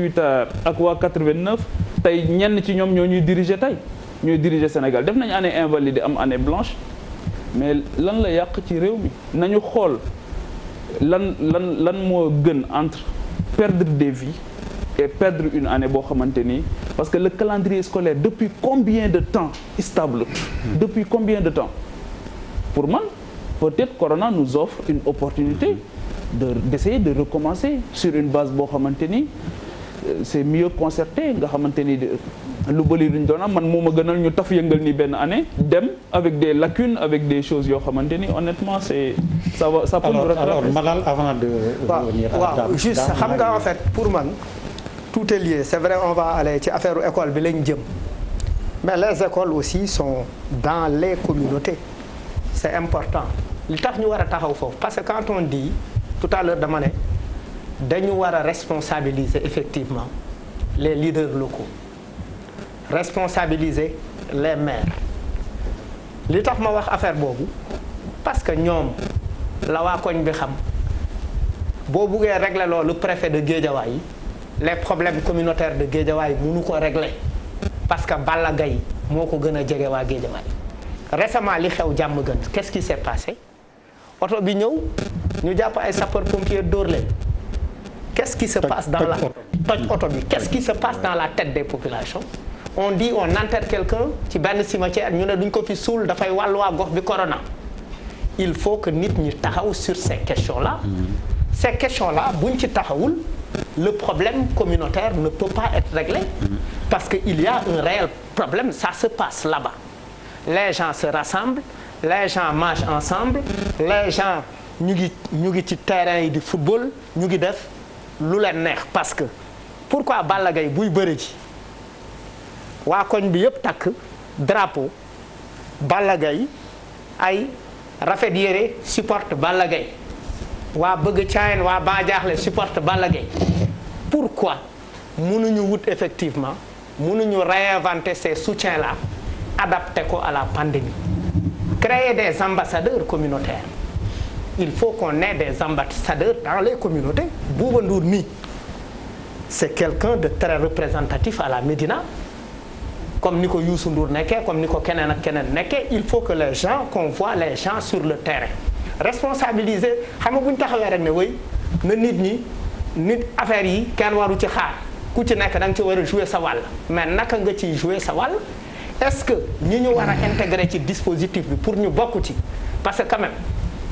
ak waa 89 tey ñenn ci ñoom ñoo ñuy diriger tey ñooy diriger Sénégal def nañu année invalidée am année blanche mais lan la yàq ci réew mi nañu xool lan moo gën entre perdre des vies et perdre une année boo xamante ni parce que le calendrier scolaire depuis combien de temps stable depuis combien de temps pour man peut-être Corona nous offre une opportunité d'essayer de recommencer sur une base boo xamante ni c'est mieux concerté nga xamante ni lu bëri luñ doon am man moo ma gënal ñu taf yëngal ni benn année dem avec des lacunes avec des choses yoo xamante ni honnêtement ça peut nous rattraper. Alors Malal avant de revenir waaw juste xam nga en fait pour man tout est lié c'est vrai on va aller ci affaire école bi lañ jëm mais les écoles aussi sont dans les communautés c'est important li tax ñu war a taxaw foofu parce que quand on dit tout à l'heure dama ne dañu war a responsabiliser effectivement les leaders locaux responsabiliser les maires li tax ma wax affaire boobu parce que ñoom la waa koñ bi xam boo buggee régler loolu préfet de Guédiawaye les problèmes communautaires de Guédiawaye mënu ko régler parce que Balla Gaye moo ko gën a jege waa Guédiawaye récemment li xew jàmm gën qu'est-ce qui s'est passé oto bi ñëw ñu jàpp ay sapeurs pompiers dóor leen qu'est-ce qui se passe dans la toj oto bi qu'est-ce qui se passe dans la tête des populations on dit on enterre quelqu'un ci benn cimetière ñu ne duñ ko fi suul dafay wàllu waa gox bi corona il faut que nit ñi taxaw sur ces questions-là ces questions-là buñ ci taxawul le problème communautaire ne peut pas être réglé parce que il y a un réel problème ça se passe là-bas les gens se rassemblent les gens mangent ensemble les gens ñu ngi ci terrain yi di football ñu ngi def lu leen neex parce que pourquoi Balla Gaye buy bëri ji waa koñ bi yëpp takk drapeau Balla Gaye ay rafet yére supporte Balla Gaye waa bëgg caayen waa ba jaaxle supporte Balla Gaye pourquoi mënuñu wut effectivement mënuñu réinventer ces soutiens-là adapter ko à la pandémie créer des ambassadeurs communautaires il faut qu'on ait des ambassadeurs dans les communautés Bouba Ndour mi c'est quelqu'un de très représentatif à la Médina comme ni ko Youssou Ndour nekkee comme ni ko keneen ak keneen nekkee il faut que les gens qu'on voit les gens sur le terrain responsabiliser xam nga bu ñu taxawee rek ne wéy na nit affaire yi kenn waru ci xaar ku ci nekk da nga ci war a jouer sa wàll mais naka nga ciy jouer sa wàll est-ce que ñi ñu war a intégrer ci dispositif bi pour ñu bokk ci parce que quand même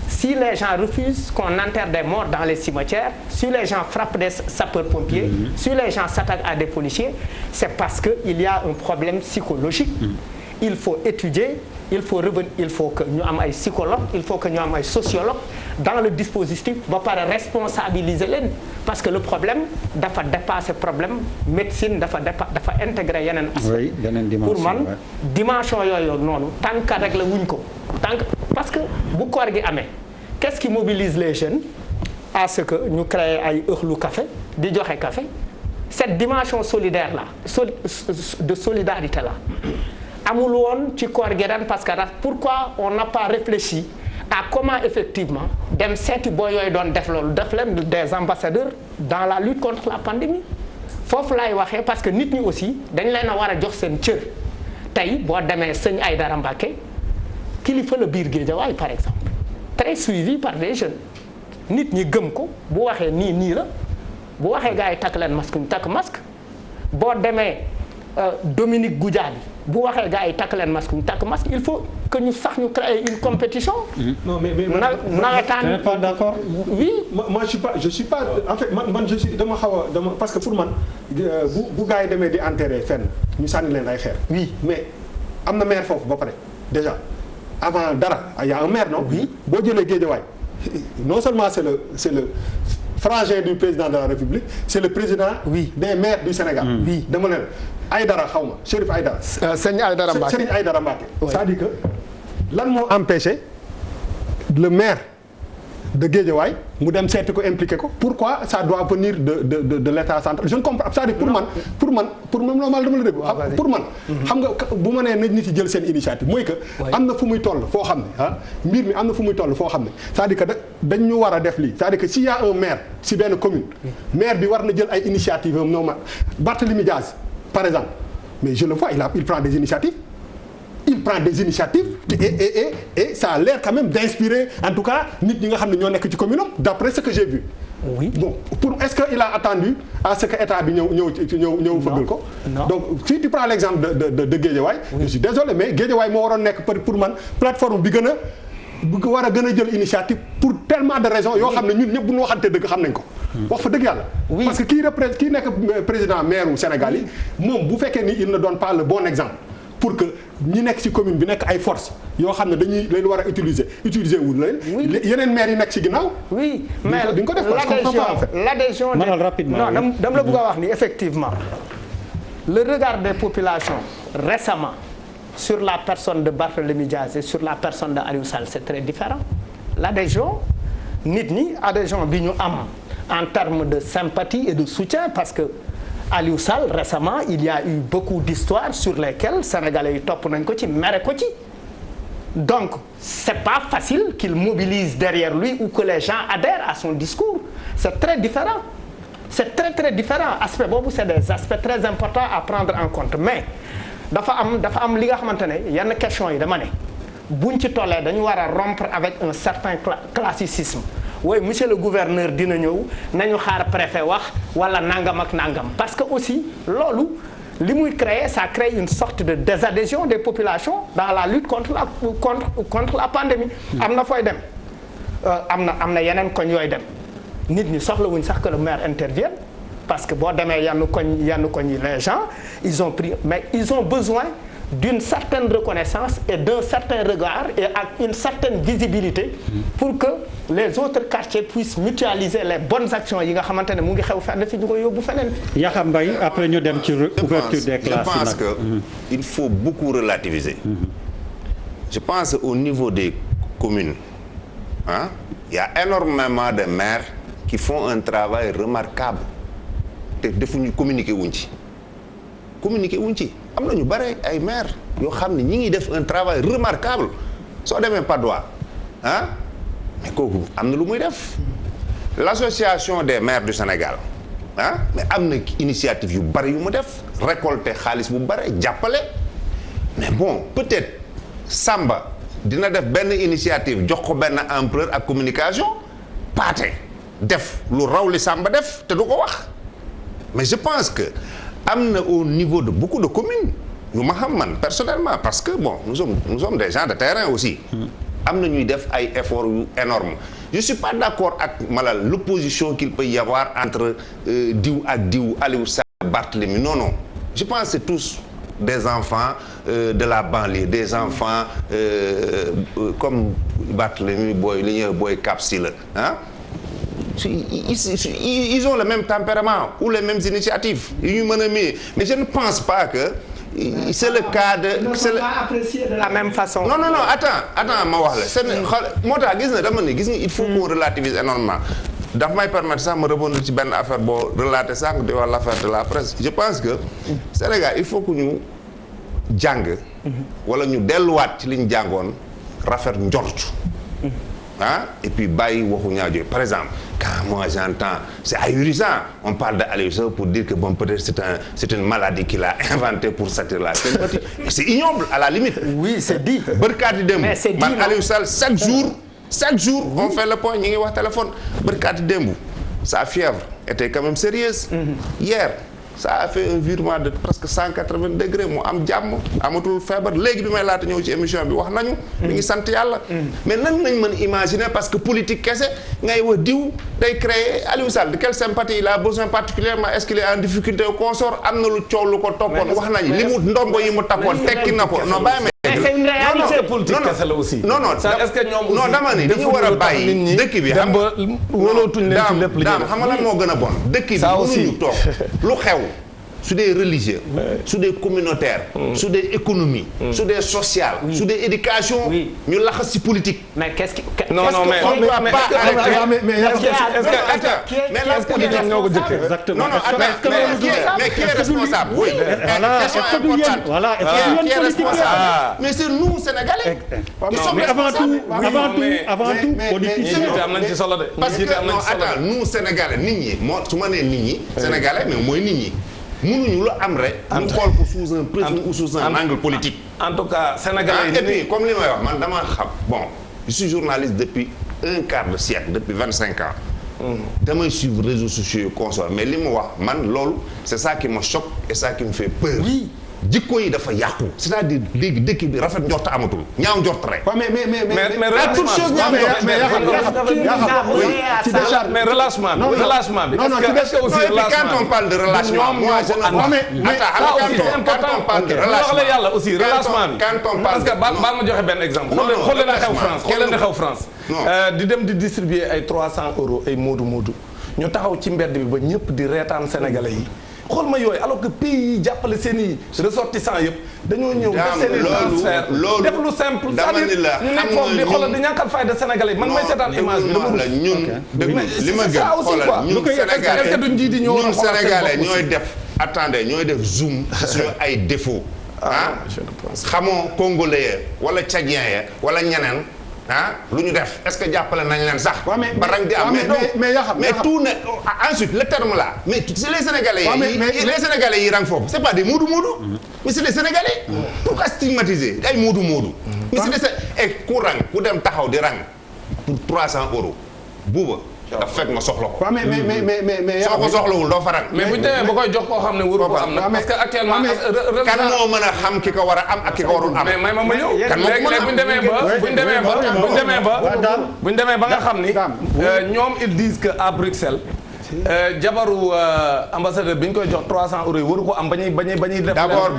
si les gens refusent qu'on enterre des morts dans les cimetières si les gens frappent des sapeurs-pompiers si les gens s'attaquent à des policiers c'est parce que il y a un problème psychologique il faut étudier il faut revenir il faut que ñu am ay psychologues il faut que ñu am ay sociologues dans le dispositif ba pare responsabiliser leen parce que le problème dafa dépasser problème médecine dafa intégrer yeneen aspect pour man dimension yooyu noonu tant que rek la wuñ ko tant que parce que bu koor gi amee qu'est-ce qui mobilise les jeunes à ce que ñu créer ay ëxlu café di joxe café cette dimension solidaire là de solidarité là amul woon ci koor gi ren parce que pourquoi on n'a pas réfléchi à comment effectivement dem seeti boo yooyu doon def loolu def leen des ambassadeurs dans la lutte contre la pandémie foofu laay waxee parce que nit ñi aussi dañ leen a war a jox seen cër tey boo demee sëñ Aïdara Mbacké kilifa la biir Guédiawaye par exemple très suivi par des jeunes nit ñi gëm ko bu waxee nii la bu waxee gars yi takk leen masque ñu takk masque boo demee Dominique Goudiaby bu waxee gars yi takk leen masque ñu takk masque il faut que ñu sax ñu créer une compétition. non mais nawetaan. tu n'es pas d'accord? Oui. moi je suis pas en fait man je suis dama parce que pour man bu gars yi demee di enterrer fenn ñu sànni leen ay xeer. oui mais am na maire foofu ba pare déjà avant dara y a un maire non. oui boo jëlee Guédiawaye non seulement c'est le frangin du président de la République c'est le président. oui des maires du Sénégal. oui dama ne Aïdara xaw ma Chérif Aïdara. sëñ Aïdara Mbacké Serigne Aïdara Mbacké. c'est-à-dire que lan moo empêché le maire de Guédiawaye mu dem seeti ko impliqué ko pourquoi ça doit venir de l'État central je ne comprends c'est-à-dire pour man normal dama la dégg pour man xam nga bu ma nee na nit yi jël seen initiative mooy que am na fu muy toll foo xam ne mbir mi am na fu muy toll foo xam ne c'est-à-dire que dañ ñu war a def lii c'est-à-dire que s'il y a un maire si benn commune maire bi war na jël ay initiative am normal Barthélémy Diaz par exemple mais je le vois il prend des initiatives et ça a l'air quand même d'inspirer en tout cas nit ñi nga xam ne ñoo nekk ci commune am d'après ce que j'ai vu. Oui. Bon est-ce que il a attendu à ce que état bi ñëw fëggal ko. Donc si tu prends l'exemple de Guédiawaye. Oui. Je suis désolé mais Guédiawaye moo waroon nekk pour man plateforme bi gën a jël initiative pour tellement de raisons yoo xam ne ñun ñëpp bu ñu waxante dëgg xam nañ ko. wax fa dëgg yàlla. parce que kii nekk président maire u Sénégal yi moom bu fekkee ni il ne donne pas le bon exemple. pour que ñi nekk ci commune bi nekk ay force yoo xam ne dañuy leen war a utiliser wul leen. yeneen maires yi nekk ci ginnaaw. oui mais l'adhésion rapidement non dama la bëgg a wax ni effectivement le regard des populations récemment sur la personne de Barthélémy Diaz et sur la personne de Aliou Sall c'est très différent l'adhésion nit ñi adhésion bi ñu am en termes de sympathie et de soutien parce que Aliou Sall récemment il y a eu beaucoup d'histoires sur lesquelles sénégalais yi topp nañ ko ci mere ko ci donc c'est pas facile qu'il mobilise derrière lui ou que les gens adhèrent à son discours c'est très différent c'est très très différent aspect boobu c'est des aspects très importants à prendre en compte mais dafa am li nga xamante ne yenn questions yi dama ne buñ ci tollee dañu war a rompre avec un certain classicisme oui monsieur le gouverneur dina ñëw nañu xaar préfet wax wala nangam ak nangam parce que aussi loolu li muy créer ça crée une sorte de désadhésion des populations dans la lutte contre la pandémie am na fooy dem am na yeneen koñ yooy dem nit ñi soxlawuñ sax que le maire intervienne parce que boo demee yenn koñ yi les gens ils ont besoin d'une certaine reconnaissance et d'un certain regard et ak une certaine visibilité pour que les autres quartiers puissent mutualiser les bonnes actions yi nga xamante ne mu ngi xew fenn fi ñu ko yóbbu feneen. Yakham Mbaye après ñu dem ci ouverture des classes. Je pense que il faut beaucoup relativiser. Je pense au niveau des communes il y a énormément de maires qui font un travail remarquable te defuñu communiquer wuñ ci. am na ñu bare ay maires yoo xam ne ñi ngi def un travail remarquable soo demee Padois mais kooku am na lu muy def l'association des maires du Sénégal mais am na initiative yu bari yu mu def récolter xaalis bu bare jàppale mais bon peut-être Samba dina def benn initiative jox ko benn ampleur ak communication paate def lu raw li Samba def te du ko wax mais je pense que am na au niveau de beaucoup de communes yu ma xam man personnellement parce que bon nous sommes des gens de terrain aussi am na ñuy def ay efforts yu énormes je suis pas d'accord ak l'opposition qu'il peut y avoir entre diw ak diw Aliou Sall Barthélémy non je pense que c'est tous des enfants de la banlieue des enfants comme Barthélémy booy li ñuy booy Cap Skirring ils ont le même tempérament ou les mêmes initiatives yu ñu mën a mais je ne pense pas que c'est le cas de. c'est le pas apprécié de la même façon. non attends ma wax la c'est moo tax gis nga il faut qu'on relativise énormément daf may permettre sax ma rebondir ci benn affaire boo relater sànq di wax l'affaire de la presse je pense que Sénégal il faut que ñu jàng wala ñu delluwaat ci li ñu jàngoon rafet njort et puis bàyyi waxu ñaajo par exemple quand moi j'entends c'est ahurissant on parle de Aliou Sow pour dire que bon peut-être c'est une maladie qu'il a inventée pour s'attirer la sympathie mais c'est ignoble à la limite. Oui c'est dit. Barkaati démb man Aliou Sall chaque jour on fait le point ñi ngi wax téléphone barkaati démb sa fièvre était quand même sérieuse. Hier ça a fait un virement de presque 180 degrés mu am jàmm amatul feebar léegi bi may laata ñëw ci émission bi wax nañu. mi ngi sant yàlla. mais nan nañ mën imaginer parce que politique kese ngay wax diw day créer Aliou Sall de quelle sympathie il a besoin particulièrement est-ce qu'il est en difficulté au consort am na lu coow lu ko toppoon wax nañ li mu ndombo yi mu takkoon tekki na ko non bàyyi c'est une réalité politique kese la aussi. non est-ce que ñoom aussi non dama ni dañu war a bàyyi dëkk bi xam nga wóolootuñ leen ci lépp li daam xam nga lan moo gën a bon dëkk bi mënuñu toog lu xew su dee religieux su dee communautaire su dee économie su dee social su dee éducation ñu laxas ci politique mais qu'est-ce qui non mais on doit pas arrêter mais la politique ñoo ko jëkkee exactement. non mais qui est responsable oui question importante Voilà, qui est responsable mais c'est nous Sénégalais qui sommes mais avant tout politicien. ñi am nañ ci solo de parce que non attends nous Sénégalais nit ñi moo su ma nee nit ñi Sénégalais mais mooy nit ñi mënuñu lu am rek ñu xool ko sous un prisme ou sous un angle politique en tout cas Sénégalais et puis comme li may wax man dama xam bon je suis journaliste depuis un quart de siècle depuis 25 ans damay suivre réseaux sociaux yu consort mais li mu wax man loolu c'est ça qui me choque et ça qui me fait peur jikko yi dafa yàqu c'est-à-dire léegi dëkk bi rafet njort amatul ñaaw njort rek. mais toute chose ñaaw njort mais relâchement bi relâchement bi. est-ce que aussi relâchement quand on parle de relâchement moi je ne quand on parle de relâchement yàlla aussi relâchement bi. quand on parle parce que baal ma joxe benn exemple. xool leen xew France xool leen xew France. di dem di distribuer ay 300 euros ay moodu ñu taxaw ci mbedd bi ba ñëpp di reetaan sénégalais yi. xool ma yooyu alors que pays yi jàppale seen i ressortissants yëpp dañoo ñëw def seen i transfert def lu simple c'est-à-dire ñu nekk foofu di xoolal di ñàkkal fayda sénégalais yi man may seetaan image bi dama la ñun déglu li ma gën xoolal ñun sénégalais ñooy def attendez ñooy def zoom sur ay défauts xamoo congolais wala tchadien ya wala ñeneen lu ñu def est-ce que jàppale nañ leen sax. ba rang di am mais tout ne ensuite le terme là mais c'est les sénégalais yi les sénégalais yi rang foofu c'est pas des moodu mais c'est des sénégalais. pourquoi stigmatiser ay moodu mais c'est des et ku rang ku dem taxaw di rang pour 300 euros buuba. dafa fekk nga soxla ko. mais soo ko soxlawul doo faral. mais bu ñu demee ba koy jox koo xam ne waru ko am nag. parce que actuellement. kan moo mën a xam ki ko war a am ak ki ko warul am. mais may ma ñëw. kan moo ko mën a am bu ñu demee ba nga xam ni. ñoom ils disent que à Bruxelles. jabaru ambassadeur bi ñu koy jox 300 euros yi waru ko am ba ñuy def. d'abord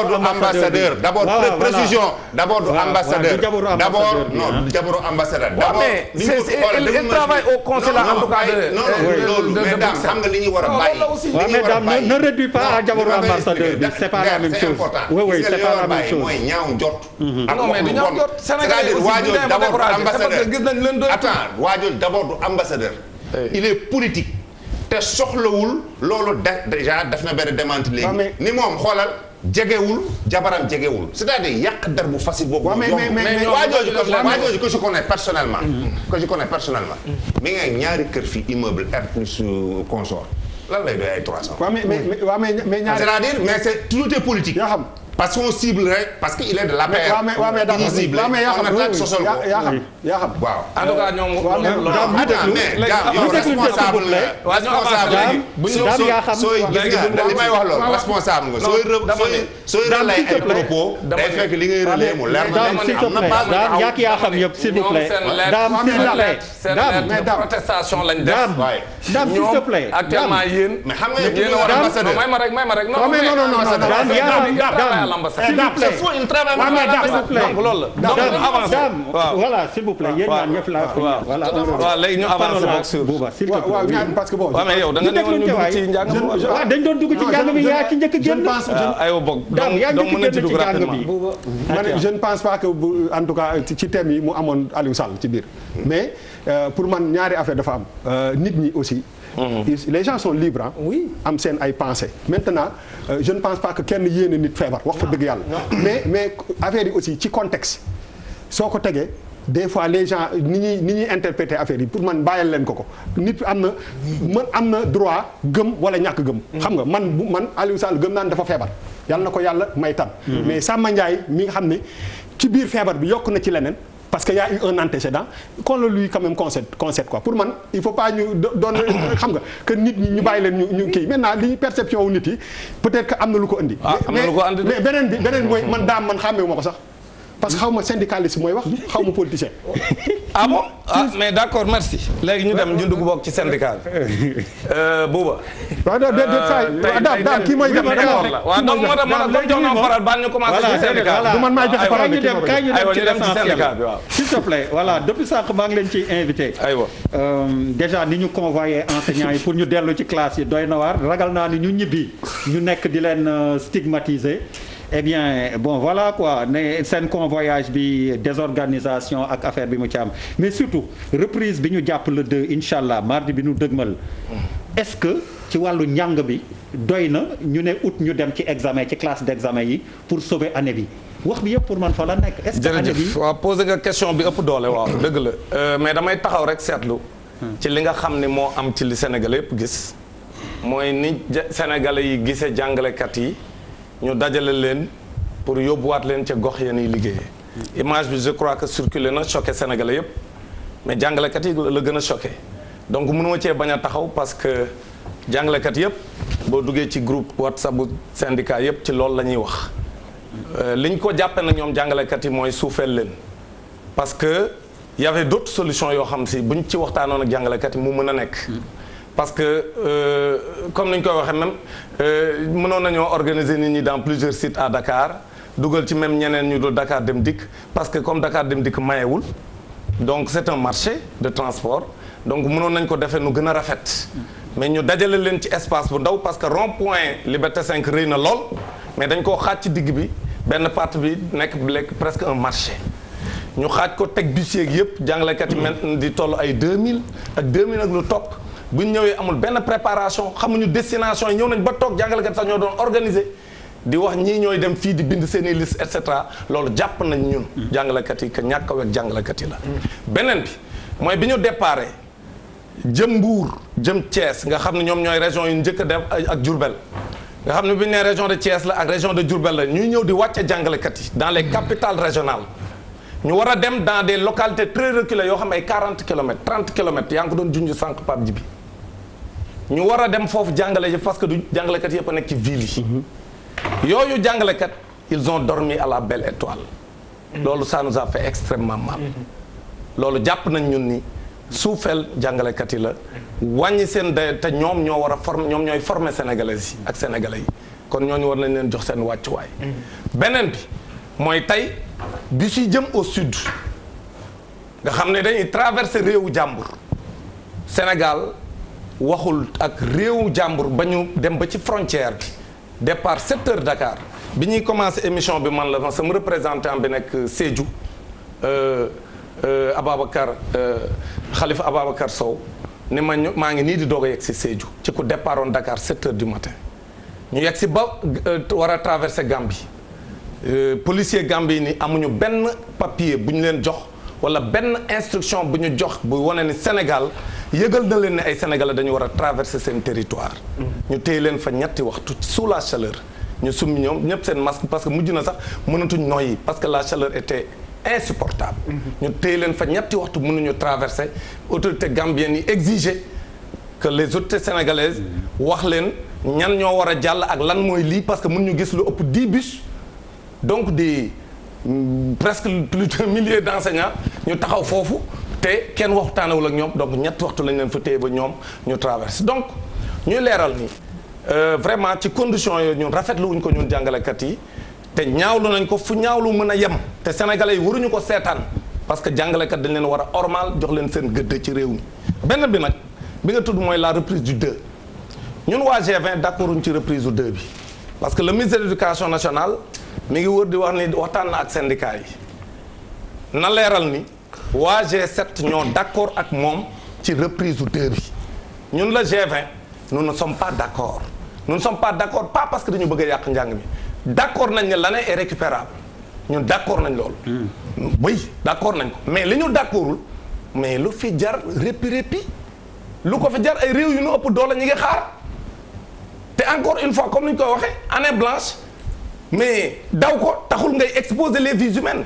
du ambassadeur. d'abord précision. d'abord du ambassadeur. d'abord non jabaru ambassadeur. d'abord mais il travaille au consulat en tout cas de. non loolu mais daam xam nga li ñu war a bàyyi. mais daam ne réduis pas à jabaru ambassadeur bi c'est pas la même chose. oui c'est pas la même chose. mooy ñaaw njort. non mais du ñaaw njort Sénégalais aussi bu ñu demee ba découragé c'est parce que gis nañ leen doon. attends waajol d'abord du ambassadeur. il est politique te soxlawul loolu déjà def na benn démenti léegi ni moom xoolal jegewul jabaram jegewul c'est-à-dire yàq der bu facile boobu. mais waajooju que je connais personnellement. mi ngi ñaari kër fii immeuble R plus consort lan lay doy ay 300. mais ñaari c'est-à-dire mais c'est tout est politique. yaa xam parce qu'on cible rek parce que il est de la paix. mais cible on attaque sosol ko yaa xam waaw. en tout cas ñoom responsable sooy gis nga li may wax loolu responsable nga sooy relay ay propos day fekk li ngay relay mu leer daam yaa xam yëpp s'il vous plaît daam s'il vous plaît daam protestation lañ def daam s'il te plaît actuellement yéen mais xam nga yéen war ambassadeur may ma rek non daam yaa xam s'il vous plaît faut une travail donc loolu la donc avance voilà s'il vous plaît yéen ñaan ñëpp la waaw léegi ñu avance boog sur Bouba s'il te plaît parce que bon waaw mais yow da nga ne woon ñu dugg ci njàng waaw dañ doon dugg ci njàng mi yaa ci njëkk génn aywa boog daam yaa njëkk génn ci njàng bi je ne pense pas que en tout cas ci thème yi mu amoon Aliou Sall ci biir mais pour man ñaari affaire dafa am nit ñi aussi les gens sont libres oui am seen ay pensées maintenant je ne pense pas que kenn yéene nit feebar wax fa dëgg yàlla mais affaire yi aussi ci contexte soo ko tegee des fois les gens ni ñuy interpréter affaire yi pour man bàyyil leen ko nit am na droit gëm wala ñàkk gëm xam nga man Aliou Sall gëm naan dafa feebar yàlla na ko yàlla may tan mais Samba Ndiaye mi nga xam ne ci biir feebar bi yokk na ci leneen parce que y a eu un antécédent qu'on le lui quand même concède quoi pour man il faut pas ñu doon xam nga que nit ñi ñu bàyyi leen ñu kii maintenant li perception wu nit yi peut-être que am na lu ko indi mais beneen bi mooy man daam man xàmmewu ma ko sax parce que xaw ma syndicaliste mooy wax xaw ma politicien. ah bon ah mais d'accord merci. léegi ñu dem ñu dugg bokk ci syndicat bi. Bouba. waaw daal kii mooy def waaw donc moo tax comme jox na parole baal ñu commencé ci syndicat bi. du man maay joxe parole kaay ñu dem ci syndicat bi waaw. s'il te plaît voilà depuis sànq maa ngi leen ciy invité. aywa déjà ni ñu convoyé enseignants yi pour ñu dellu ci classe yi doy na waar ragal naa ni ñu ñibbi ñu nekk di leen stigmatiser. eh bien bon voilà quoi ne seen convoyage bi désorganisation ak affaire bi mu ci am mais surtout reprise bi ñu jàpp le 2 incha allah mardi bi ñu dëgmal est-ce que ci wàllu njàng bi doy na ñu ne août ñu dem ci examen ci classe d'examen yi pour sauver année bi wax bi yëpp pour man fa la nekk. est-ce que année bi jërëjëf waaw posé nga question bi ëpp doole waaw dëgg la mais damay taxaw rek seetlu. ci li nga xam ne moo am ci li Sénégalais yëpp gis. mooy ni Sénégalais yi gisee jàngalekat yi. ñu dajale leen pour yóbbuwaat leen ca gox yéen yi liggéeyee. image bi je crois que circulé na choqué Sénégalais yëpp mais jàngalekat yi la gën a choqué donc mënuma cee bañ a taxaw parce que jàngalekat yëpp boo duggee ci groupe WhatsApp bu syndicat yëpp ci loolu la ñuy wax. liñ ko jàppee nag ñoom jàngalekat yi mooy suufeel leen parce que y avait d'autres solutions yoo xam si buñ ci waxtaanoon ak jàngalekat yi mu mën a nekk. parce que comme ni ñu koy waxee même mënoon nañoo organiser nit ñi dans plusieurs sites à Dakar dugal ci même ñeneen ñu dul Dakar Dem Dikk parce que comme Dakar Dem Dikk mayewul donc c'est un marché de transport donc mënoon nañ ko defee nu gën a rafet. mais ñu dajale leen ci espace bu ndaw parce que rond-point Liberté 5 rëy na lool mais dañ koo xaaj ci digg bi benn partie bi nekk presque un marché. ñu xaaj ko teg bus yeeg yëpp jàngalekat yi maintenant di toll ay 2000 ak 2000 ak lu topp. bu ñu ñëwee amul benn préparation xamuñu destination yi ñëw nañ ba toog jàngalekat sax ñoo doon organiser di wax ñii ñooy dem fii di bind seen i liste et cetera loolu jàpp nañ ñun. jàngalekat yi que ñàkk a wekk jàngalekat yi la. beneen bi mooy bi ñu déparé jëm Mbour jëm Thiès nga xam ne ñoom ñooy région yu njëkk a def ak Diourbel nga xam ne bu ñu nee région de Thiès la ak région de Diourbel la ñuy ñëw di wàcce jàngalekat yi dans les capitales régionales. ñu war a dem dans des localités très reculées yoo xam ay 40 kilomètres 30 kilomètres yaa ngi ko doon junj sànq Pape Djibi ñu war a dem foofu jàngale ji parce que du jàngalekat yëpp a nekk ci ville yi. yooyu jàngalekat ils ont dormi à la belle étoile. loolu ça nous a fait extrêmement mal. loolu jàpp nañ ñun ni suufeel jàngalekat yi la wàññi seen day te ñoom ñoo war a former ñoom ñooy former sénégalais yi ak sénégalais yi kon ñooñu war nañ leen jox seen wàccuwaay. beneen bi mooy tey bi si jëm au sud nga xam ne dañuy traverser réewu jàmbur Sénégal. waxul ak réewu jàmbur ba ñu dem ba ci frontière bi départ 7 heures Dakar bi ñuy commencé émission bi man la sama représentant bi nekk Sédhiou Ababacar Khalifa Ababacar Sow ni maa ngi nii di doog a yegg si Sédhiou ci ku départ oon Dakar 7 heures du matin ñu yegg si ba war a traverser Gambie policier Gambie ni amuñu benn papier bu ñu leen jox wala benn instruction bu ñu jox bu wane ni Sénégal yëgal na leen ne ay Sénégalais dañu war a traverser seen territoire. ñu téye leen fa ñetti waxtu sous la chaleur ñu summi ñoom ñëpp seen masque parce que mujj na sax mënatuñ noyyi parce que la chaleur était insupportable. ñu téye leen fa ñetti waxtu mënuñu traverser autorités gambiennes yi exiger que les autorités sénégalaises wax leen ñan ñoo war a jàll ak lan mooy lii parce que mënuñu gis lu ëpp 10 bus donc des presque plus de milliers d'enseignants ñu taxaw foofu. te kenn waxtaanewul ak ñoom donc ñetti waxtu lañ leen fa téye ba ñoom ñu traversé donc ñuy leeral ni vraiment ci conditions yooyu ñun rafetlu wuñ ko ñun jàngalekat yi te ñaawlu nañ ko fu ñaawlu mën a yem te sénégalais yi waruñu ko seetaan parce que jàngalekat dañ leen war a ormal jox leen seen gëdd ci réew mi. benn bi nag bi nga tudd mooy la reprise du 2 ñun waa G20 d'accorduñ ci reprise du 2 bi parce que le ministre de l'éducation nationale mi ngi wër di wax ni waxtaan na ak syndicat yi na leeral ni. waa G7 ñoo d'accord ak moom ci reprise du 2 bi ñun la G20 nous ne sommes pas d'accord nous ne sommes pas d'accord pas parce que dañu bëgg a yàq njàng mi d'accord nañ ne l'année est récupérable ñun d'accord nañ loolu. oui d'accord nañ ko mais li ñu d'accordul mais lu fi jar répi lu ko fi jar ay réew yu ñu ëpp doole ñu ngi xaar te encore une fois comme ni ñu koy waxee année blanche mais daw ko taxul ngay exposer les vies humaines.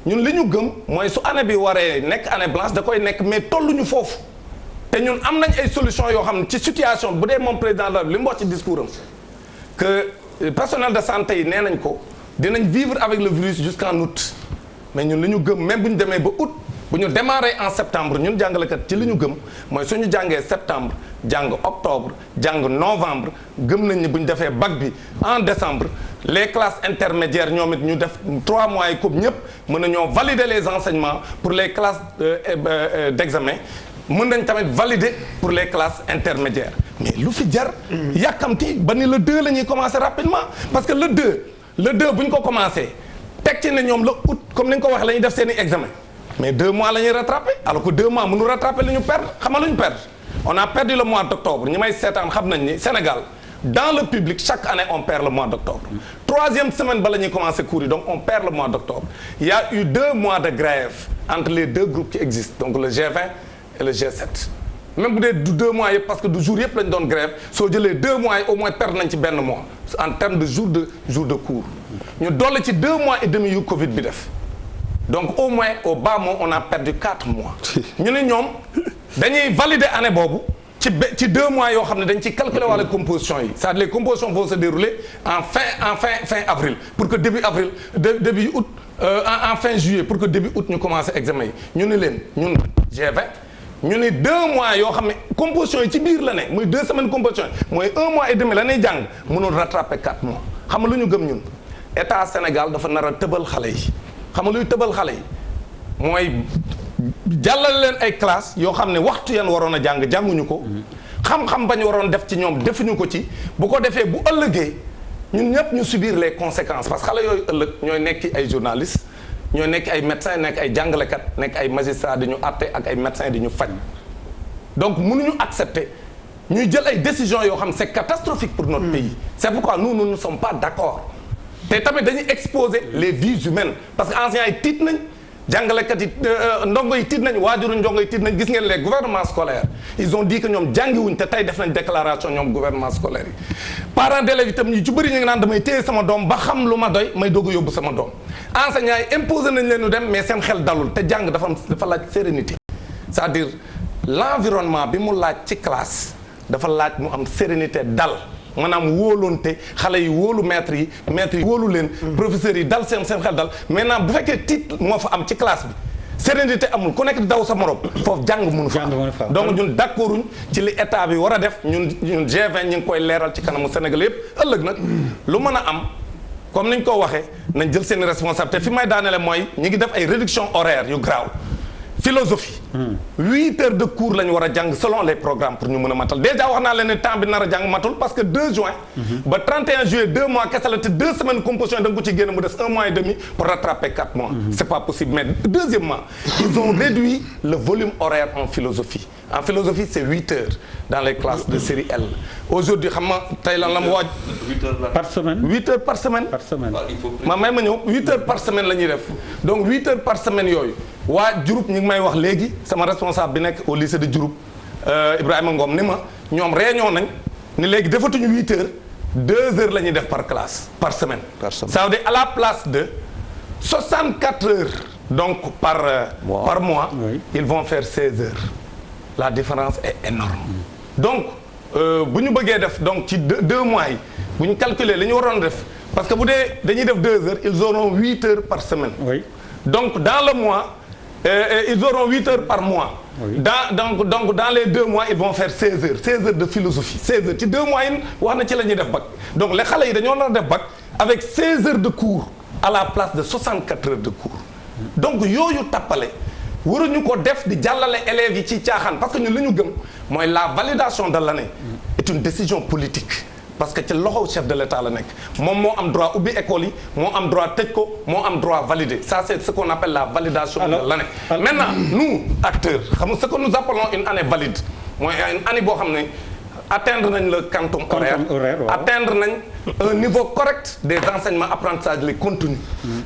ñun li ñu gëm mooy su année bi waree nekk année blanche da koy nekk mais tolluñu foofu te ñun am nañ ay solutions yoo xam ne ci situation bu dee moom président de la li mu wax ci discours am que personnel de santé yi nee nañ ko dinañ vivre avec le virus jusqu'en août mais ñun li ñu gëm même bu ñu demee ba août bu ñu démarré en septembre ñun jàngalekat ci li ñu gëm mooy suñu jàngee septembre jàng octobre jàng novembre gëm nañ ni bu ñu defee bac bi en décembre les classes intermédiaires ñoom it ñu def 3 mois yi comme ñëpp mën nañoo valider les enseignements pour les classes d'examen mën nañ tamit valider pour les classes intermédiaires mais lu fi jar yàkkamti ba ni le 2 la ñuy commencer rapidement parce que le 2 bu ñu ko commencer teg ci ne ñoom la août comme ni nga ko waxee la ñuy def seen i examen mais 2 mois la ñuy rattraper alors que 2 mois mënu rattraper li ñu perdre xam nga lu ñu perdre on a perdu le mois d'octobre ñi may seetaan xam nañ ni Sénégal dans le public chaque année on perd le mois d'octobre 3e semaine ba la ñuy commencer cours yi donc on perd le mois d'octobre il y a eu 2 mois de grève entre les 2 groupes qui existent donc le G20 et le G7 même bu dee du 2 mois yëpp parce que du jour yëpp lañ doon grève soo jëlee 2 mois yi au moins perdre nañ ci benn mois en termes de jour de cours ñu dolli ci 2 mois et demi yu Covid bi def donc au moins au bas mot on a perdu 4 mois ñu ne ñoom dañuy valider année boobu ci 2 mois yoo xam ne dañ ci calculer wàlla composition yi c'est-à-dire les compositions vont se dérouler en fin avril pour que début avril début août en fin juillet pour que début août ñu commencer examen yi ñu ne leen ñun G20 ñu ne 2 mois yoo xam ne composition yi ci biir la ne muy 2 semaines composition yi mooy 1 mois et demi la ñuy jàng mënul rattraper 4 mois xam nga lu ñu gëm ñun état Sénégal dafa nar a tëbal xale yi xam nga luy tëbal xale yi mooy jàllale leen ay classes yoo xam ne waxtu yan waroon a jànguñu ko xam-xam bañ waroon def ci ñoom defuñu ko ci bu ko defee bu ëllëgee ñun ñëpp ñu subir les conséquences parce que xale yooyu ëllëg ñooy nekk ay journalistes ñooy nekk ay médecins nekk ay jàngalekat nekk ay magistrats di ñu àtte ak ay médecins di ñu faj donc mënuñu accepter ñuy jël ay décisions yoo xam c'est catastrophique pour notre pays c'est pourquoi nous ne sommes pas d'accord te tamit dañuy exposer les vies humaines parce que enseignants yi tiit nañ jàngalekat yi ndongo yi tiit nañ waajuru ndongo yi tiit nañ gis ngeen les gouvernements scolaires ils ont dit que ñoom jàngiwuñ te tey def nañ déclaration ñoom gouvernement scolaire yi parents d'élèves itam ñu ci bëri ñu ngi naan damay téye sama doom ba xam lu ma doy may doog a yóbbu sama doom enseignants yi imposé nañ leen ñu dem mais seen xel dalul te jàng dafa laaj sérénité c'est-à-dire l'environnement bi mu laaj ci classe dafa laaj mu am sérénité dal maanaam wóolonte xale yi wóolu maître yi wóolu leen professeurs yi dal seen xel dal maintenant bu fekkee tiit moo fa am ci classe bi sérénité amul ku nekk di daw sa morom foofu jàng mënu fa donc ñun d'accorduñ ci li état bi war a def ñun G20 ñu ngi koy leeral ci kanamu Sénégal yëpp ëllëg nag lu mën a am comme niñ ko waxee nañ jël seen responsabilité fi may daanele mooy ñu ngi def ay réduction horaire yu graaw philosophie 8 heures de cours la ñu war a jàng selon les programmes pour ñu mën a matal déjà wax naa leen ne temps bi nar a jàng matul parce que 2 juin ba 31 juillet 2 mois kese la te 2 semaines composition da nga ko ci génn mu des 1 mois et demi pour rattraper 4 mois c'est pas possible mais deuxièmement ils ont réduit le volume horaire en philosophie c'est 8 heures dans les classes de série L aujourd'hui xam nga tey lan la mu waaj 8 heures par semaine 8 heures par semaine ma ñëw 8 heures par semaine la ñuy def donc 8 heures par semaine yooyu waa Diouroup ñu ngi may wax léegi sama responsable bi nekk au lycée de Diouroup Ibrahima Ngom ni ma ñoom réunion nañ ni léegi defatuñu 8 heures 2 heures la ñuy def par classe par semaine ça veut dire à la place de 64 heures donc par mois oui. Ils vont faire 16 heures la différence est énorme donc bu ñu bëggee def donc ci 2 mois yi bu ñu calculer li ñu waroon def parce que bu dee dañuy def 2 heures ils auront 8 heures par semaine oui. Donc dans le mois ils auront 8 heures par mois oui. donc dans les 2 mois ils vont faire 16 heures de philosophie 16 heures ci 2 mois yi wax na ci la ñuy def bac donc les xale yi dañoo nar a def bac avec 16 heures de cours à la place de 64 heures de cours donc yooyu tappale waruñu ko def di jàllale élèves yi ci caaxaan parce que ñun li ñu gëm mooy la validation de l'année est une décision politique parce que ci loxo chef de l'État la nekk moom moo am droit ubbi école yi moo am droit tëj ko moo am droit valider ça c'est ce qu'on appelle la validation de l'année maintenant nous acteurs xam nga ce que nous appelons une année valide mooy une année boo xam ne atteindre nañ le quantum horaire atteindre nañ un niveau correct des enseignements apprentissage les contenus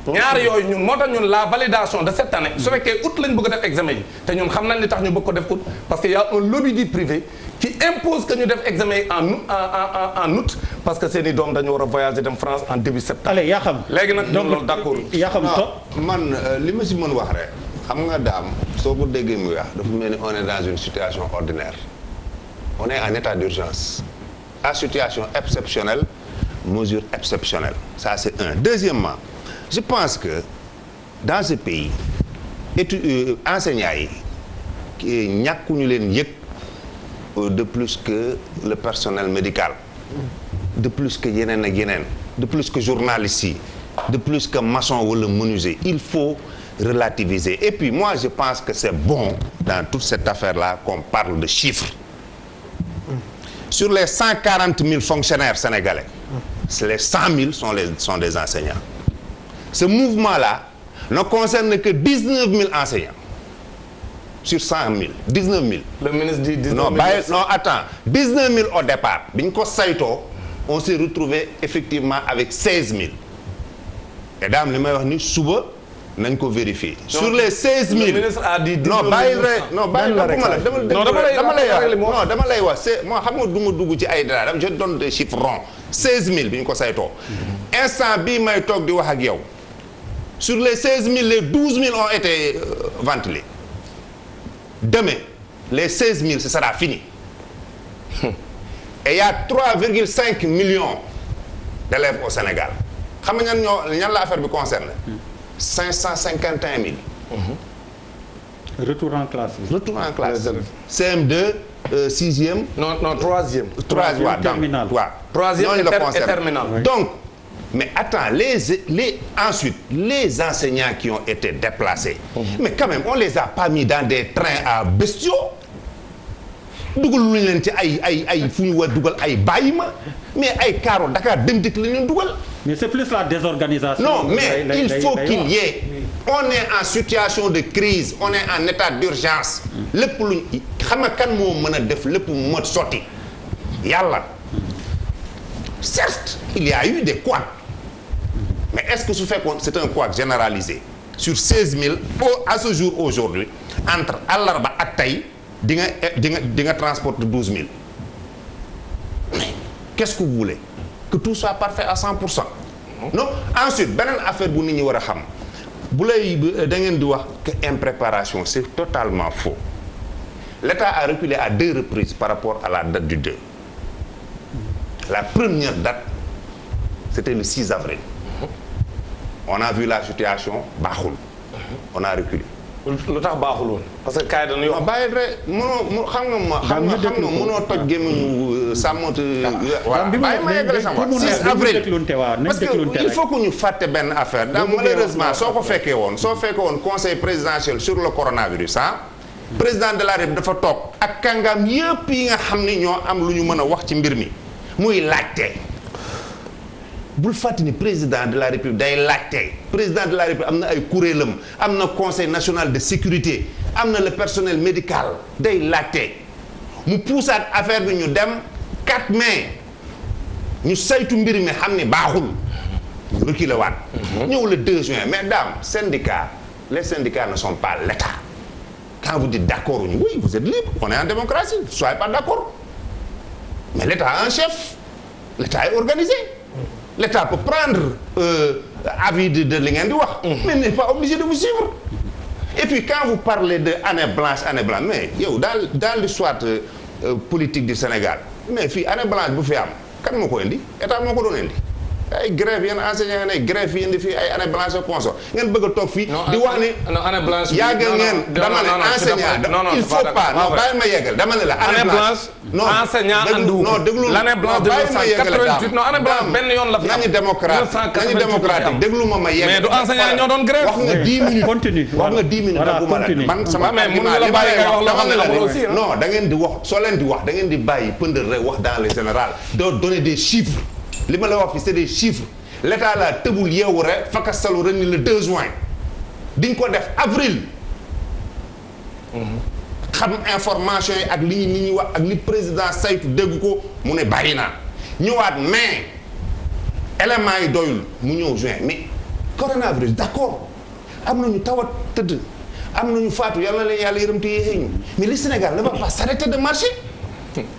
ñaar yooyu ñun moo tax ñun la validation de cette année su fekkee août lañ bëgg a def examen yi te ñun xam nañ li tax ñu bëgg ko def août parce que y a un lobby du privé qui impose que ñu def examen yi en août parce que seeni doom dañu war a voyager dem France en début septembre. allez yaa xam léegi nag ñun loolu d'accord yaa xam man li ma si mën wax rek xam nga daam soo ko déggee muy wax dafa mel ni on est dans une situation ordinaire on est en état d'urgence à situation exceptionnelle mesure exceptionnelle ça c'est un deuxièmement je pense que dans ce pays enseignants yi ñàkkuñu leen yëg de plus que le personnel médical, de plus que yeneen ak yeneen, de plus que journalistes yi, de plus que maçon wala menuisier. Il faut relativiser. Et puis moi je pense que c'est bon dans toute cette affaire-là qu'on parle de chiffres. Sur les 140 000 fonctionnaires sénégalais, les 100 000 sont des enseignants. Ce mouvement-là ne concerne que 19 000 enseignants. Sur 100 000, 19 000. Le ministre dit 19 000. Non, attends. 19 000 au départ. On s'est retrouvé effectivement avec 16 000. Et dame, les meilleurs ni souba, n'en ko vérifier. Sur les 16 000. Le ministre a dit 19 000. Je donne des chiffres ronds. 16 000, bin ko sayto. Instant bi may tok di wax ak yow. Sur les 16 000, les 12 000 ont été ventilés. Demain, les 16 000, ce sera fini. Et il y a 3,5 millions d'élèves au Sénégal. Vous savez ñan la affaire bi concerne 551 000. Retour en classe. Retour en classe. CM2, 6e. Non, 3e. 3e terminal. 3e et terminal. Donc, mais attends, ensuite, les enseignants qui ont été déplacés, mais quand même, on ne les a pas mis dans des trains à bestiaux. Mais c'est plus la désorganisation. Non, mais il faut qu'il y ait. On est en situation de crise, on est en état d'urgence. Certes, il y a eu des couacs. Mais est-ce que c'est un couac généralisé? Sur 16 000, à ce jour aujourd'hui, entre Alarba et Taï, il transporte 12 000. Mais qu'est-ce que vous voulez? Que tout soit parfait à 100%. Non? Ensuite, une affaire que vous devez savoir. Vous devez dire que l'impréparation, c'est totalement faux. L'État a reculé à 2 reprises par rapport à la date du 2. La première date, c'était le 6 avril. On a vu la situation, Bahoul. On a reculé. Le temps Bahoul. Parce que quand on parce qu'il faut que nous fassions une affaire. Malheureusement, si on fait un conseil présidentiel sur le coronavirus, le président de la République dafa toog ak kàngam yëpp yi nga xam ne ñoo am lu ñu mën a wax ci mbir mi muy laajte bul fàttali président de la République day laajte président de la République am na ay kuréelam am na conseil national de sécurité am na le personnel médical day laajte mu puusaat affaire bi ñu dem 4 mai ñu saytu mbir mi xam ne baaxul ñu reculer waat ñëw le 2 juin mais daam les syndicats ne sont pas l'État. Quand vous dites d'accord, oui, vous êtes libre, on est en démocratie, ne soyez pas d'accord. Mais l'État a un chef, l'État est organisé. L'État peut prendre avis de l'Ingendouar, mais n'est pas obligé de vous suivre. Et puis quand vous parlez de année blanche, mais yo, dans l'histoire politique du Sénégal, mais fi année blanche, vous faites, quand vous avez dit, l'État m'a donné. Ay grève yenn enseignants ay grève yi indi fii ay année blanche consort ngeen bëgg a toog fii di wax ni année blanche yàggal ngeen dama ne enseignant il faut pas non bàyyi ma yeggal dama ne la année blanche enseignant andu non déglu l'année blanche de 1988 non année blanche benn yoon la fi nañu démocratique déglu ma yeggal mais du enseignant ñoo doon grève wax nga 10 minutes continue wax nga 10 minutes daguma la man sama mais mën nga la bàyyi ngay wax loo xam ne la aussi non da ngeen di wax soo leen di wax da ngeen di bàyyi pëndal rek wax dans les général doo donner des chiffres li ma la wax fi c'est des chiffres l'État la tëbul yeewu rek fakastalu ren ni le 2 juin diñ ko def avril xam information yi ak li nit ñi wax ak li président saytu dégg ko mu ne bari na ñëwaat mai éléments yi doyul mu ñëw juin mais coronavirus d'accord am nañu tawat tëdd am nañu faatu yàlla leen yàlla yërëm te yéexee ñu mais le Sénégal ne va pas s'arrêter de marcher.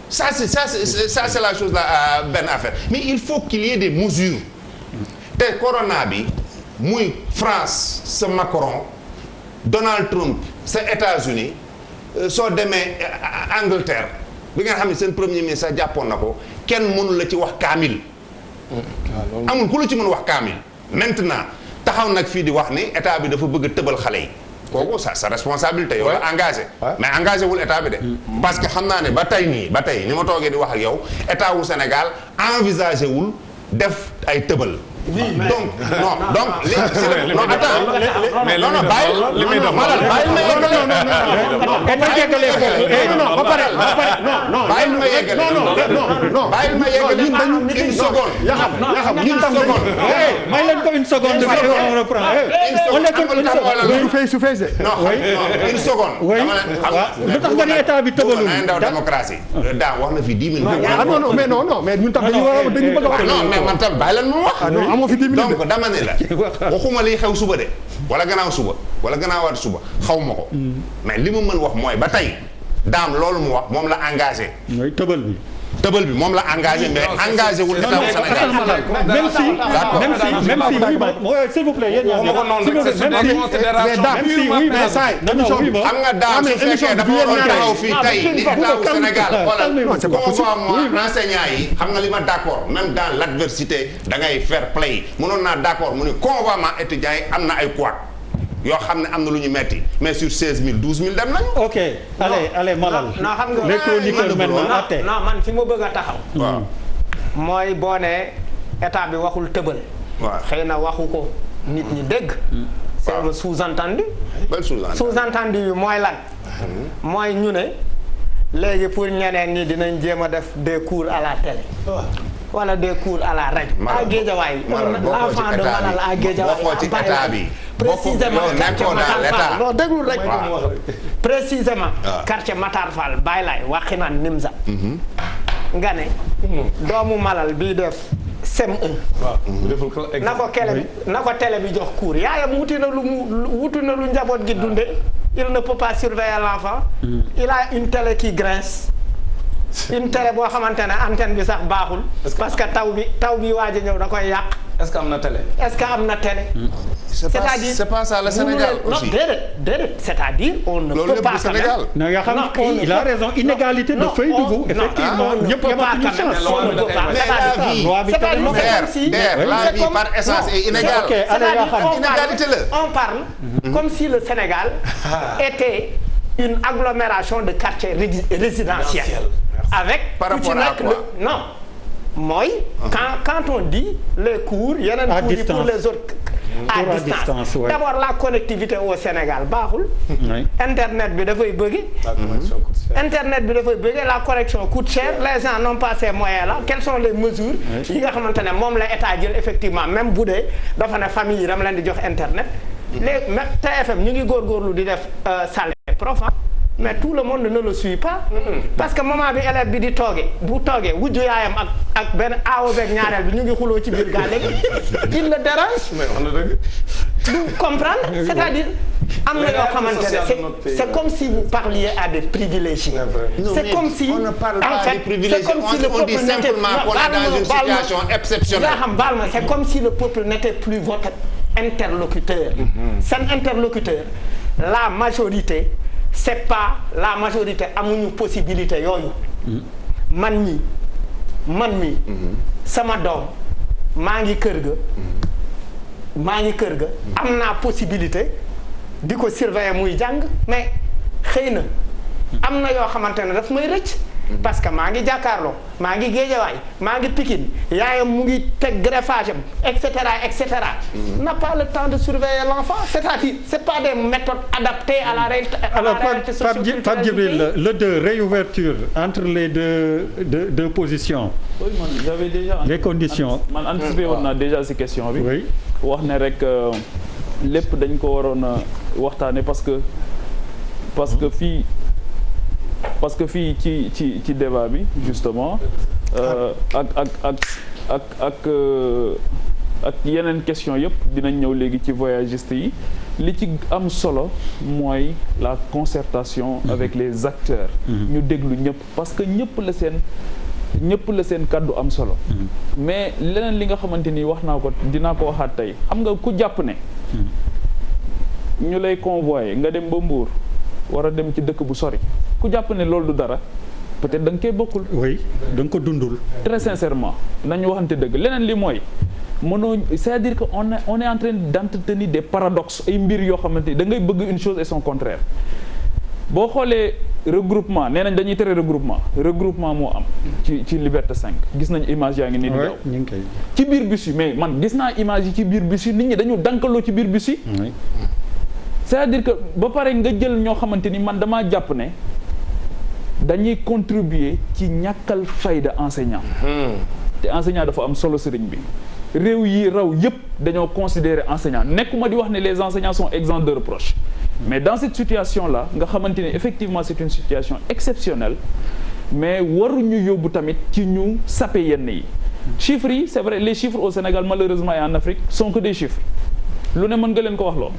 Ça c'est la chose là benn affaire mais il faut qu'il y ait des mesures te corona bi muy France sa Macron Donald Trump sa États-Unis soo demee Angleterre bi nga xam ne seen premier ministre sax jàppoon na ko kenn mënu la ci wax kaamil amul ku la ci mën wax kaamil maintenant taxaw nag fii di wax ni état bi dafa bëgg a tëbal xale yi kooku sa responsabilité yow la engagé mais engagé wul état bi de parce que xam naa ne ba tey ni ma toogee di wax ak yow état wu Sénégal envisagé wul def ay tëbal donc li non attends non bàyyil ma yeggale une seconde may leen ko une seconde on reprend on est su fees une seconde lu tax nga ni état bi tëbalul ndaw démocratie daa wax na fi 10 minutes non mais ñun tam dañu bëgg a wax non mais man tam bàyyi leen ma wax amoo fi 10 minutes donc dama ne la waxuma liy xew suba de wala gannaaw suba wala gannaawaat suba xaw ma ko mais li ma mën wax mooy ba tey daam loolu mu wax moom la engagé mooy tëbal bi moom la engagé mais engagé wul état du Sénégal même si s'il vous plaît yéen am nga daam su fekkee dafa waroon taxaw fii tey ni état du Sénégal xoolal convoiement enseignants yi xam nga li ma d'accord même dans l'adversité da ngay fair play mënoon naa d'accord mu ni convoiement étudiants yi am na ay couac yoo xam ne am na lu ñu metti mais sur 16000 12000 dem nañu. ok allez Malal. non xam nga les chroniqueurs maintenant non man fi ma bëgg a taxaw. waaw mooy boo nee état bi waxul tëbal. waaw xëy na waxu ko nit ñi dégg. c'est le sous-entendu. ban sous-entendu bi mooy lan. mooy ñu ne léegi pour ñeneen ñi dinañ jéem a def des cours à la télé. wala des cours à la rajo. à Guédiawaye l'enfant de Malal à Guédiawaye bokkoo ci état bi. précisément quartier Matar Fall non déglu rek. précisément. quartier Matar Fall Baye Laye Wakhinane Nimza. nga ne. doomu Malal bii def CM1. na ko télé bi jox cours yaayam wuti na lu njaboot gi dunde il ne peut pas surveiller l'enfant. Il a une télé qui grince. une télé boo xamante ne antenne bi sax baaxul. parce que taw bi waaj a ñëw da koy yàq. est-ce que am na télé. c'est-à-dire c'est pas ça le Sénégal aussi. non déedéet c'est-à-dire on ne peut pas quand même. non nga xam il a raison inégalité de feuille de goût effectivement ñëpp yamatuñu chance. on ne peut pas c'est-à-dire la vie par essence est inégale. inégalité la. on parle comme si le Sénégal était une agglomération de quartiers résidentiels. avec par rapport à quoi non mooy quand on dit les cours yeneen cours yi pour les autres à distance d'abord la connectivité au Sénégal baaxul internet bi dafay bëgg la connexion coûte cher les gens n'ont pas ces moyens là quelles sont les mesures yi nga xamante ne moom la état jël effectivement même bu dee dafa ne famille yi dama leen di jox internet léegi TFM ñu ngi góorgóorlu di def salaire prof mais tout le monde ne le suit pas. parce que moment bi élève bi di bu toogee wujju yaayam ak benn aawo beeg ñaareel bi ñu ngi xuloo ci biir gaale gi il le dérange. mais on a dëgg. du comprendre c'est-à-dire am na yoo xamante ne c'est comme si vous parliez à des privilégiés. c'est comme si on ne parle pas des privilégiés on dit simplement qu'on est dans une situation exceptionnelle. yaa xam baal ma c'est comme si le peuple n'était plus votre interlocuteur. seen interlocuteur la majorité. c'est pas la majorité amuñu possibilité yooyu. man mi sama doom maa ngi kër ga. am naa possibilité di ko surveiller muy jàng mais xëy na am na yoo xamante ne daf may rëcc. parce que maa ngi jàkkaarloo maa ngi géejawaay maa ngi Pikine yaayam mu ngi teg greffage am et cetera n'a pas le temps de surveiller l'enfant c'est-à-dire c'est pas des méthodes adaptées à la réalité. Alors Pape Djibril le de réouverture entre les deux positions. oui man j'avais déjà les conditions. man anticipé woon naa déjà ci question bi. oui wax ne rek lépp dañ ko waroon a waxtaane parce que fii ci débat bi justement ak yeneen question yëpp dinañ ñëw léegi ci voyagiste yi li ci am solo mooy la concertation avec les acteurs ñu déglu ñëpp parce que ñëpp la seen kàddu am solo mais leneen li nga xamante ni wax naa ko dinaa ko waxaat tey xam nga ku jàpp ne ñu lay convoyer nga dem ba Mbour war a dem ci dëkk bu sori ku jàpp ne loolu du dara peut-être da nga koy bokkul. oui da nga ko dundul. très sincèrement nañu waxante dëgg leneen li mooy mënoo c'est-à-dire que on est en train d'entretenir des paradoxes ay mbir yoo xamante ni da ngay bëgg une chose et son contraire boo xoolee regroupement nee nañ dañuy tere regroupement moo am ci Liberté 5 gis nañ image yaa ngi nii di daw ci biir bus yi mais man gis naa image yi ci biir bus yi nit ñi dañu dankaloo ci biir bus yi c'est-à-dire que ba pare nga jël ñoo xamante ni man damaa jàpp ne dañuy contribuer ci ñàkkal fayda enseignant te enseignant dafa am solo sëriñ bi réew yi raw yëpp dañoo considérer enseignant nekkuma di wax ne les enseignants sont exempts de reproches mais dans cette situation là nga xamante ne effectivement c'est une situation exceptionnelle mais waruñu yóbbu tamit ci ñu sape yenn yi chiffres yi c'est vrai les chiffres au Sénégal malheureusement et en Afrique sont que des chiffres lu ne mën nga leen ko wax loo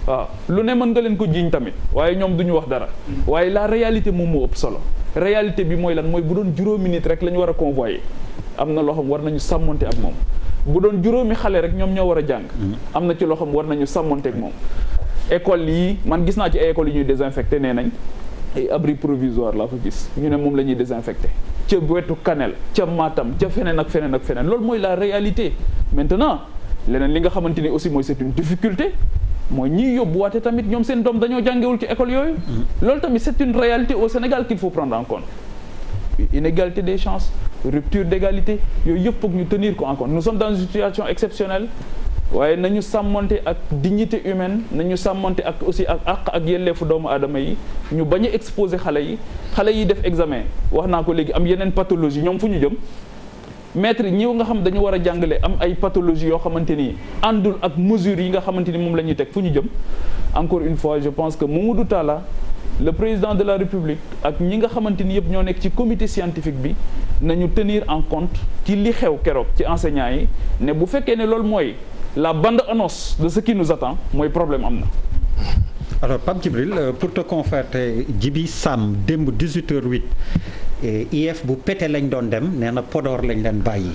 waaw lu ne mën nga leen ko jiiñ tamit waaye ñoom duñu wax dara waaye la réalité moom moo ëpp solo réalité bi mooy lan mooy bu doon juróomi nit rek la ñu war a convoyer am na loo xam war nañu sàmmonte ak moom bu doon juróomi xale rek ñoom ñoo war a jàng am na ci loo xam war nañu sàmmonte ak moom école yi man gis naa ci ay écoles yi ñuy désinfecté nee nañ ay abri provisoire laa fa gis ñu ne moom la ñuy désinfecté ca wetu Kanel ca Matam ca feneen ak feneen ak feneen loolu mooy la réalité maintenant leneen li nga xamante ni aussi mooy c'est une difficulté mooy ñiy yóbbuwaate tamit ñoom seen doom dañoo jàngewul ci école yooyu loolu tamit c'est une réalité au Sénégal qu'il faut prendre en compte inégalité des chances rupture d'égalité yooyu yëpp foog ñu tenir ko en compte nous sommes dans une situation exceptionnelle waaye nañu sàmmonte ak dignité humaine nañu sàmmonte ak aussi ak àq ak yelleefu doomu aadama yi ñu bañ a exposer xale yi def examen wax naa ko léegi am yeneen pathologie ñoom fu ñu jëm maître ñëw nga xam dañu war a jàngale am ay pathologie yoo xamante ni àndul ak mesures yi nga xamante ni moom la ñuy teg fu ñu jëm encore une fois je pense que Mamadou Talla le président de la République ak ñi nga xamante ni yëpp ñoo nekk ci comité scientifique bi nañu tenir en compte ci li xew keroog ci enseignants yi ne bu fekkee ne loolu mooy la bande-annonce de ce qui nous attend mooy problème am na. alors Pape Djibril pour te conforter Djibi Sam démb 18h08 IF bu pété lañ doon dem nee na Podor lañ leen bàyyi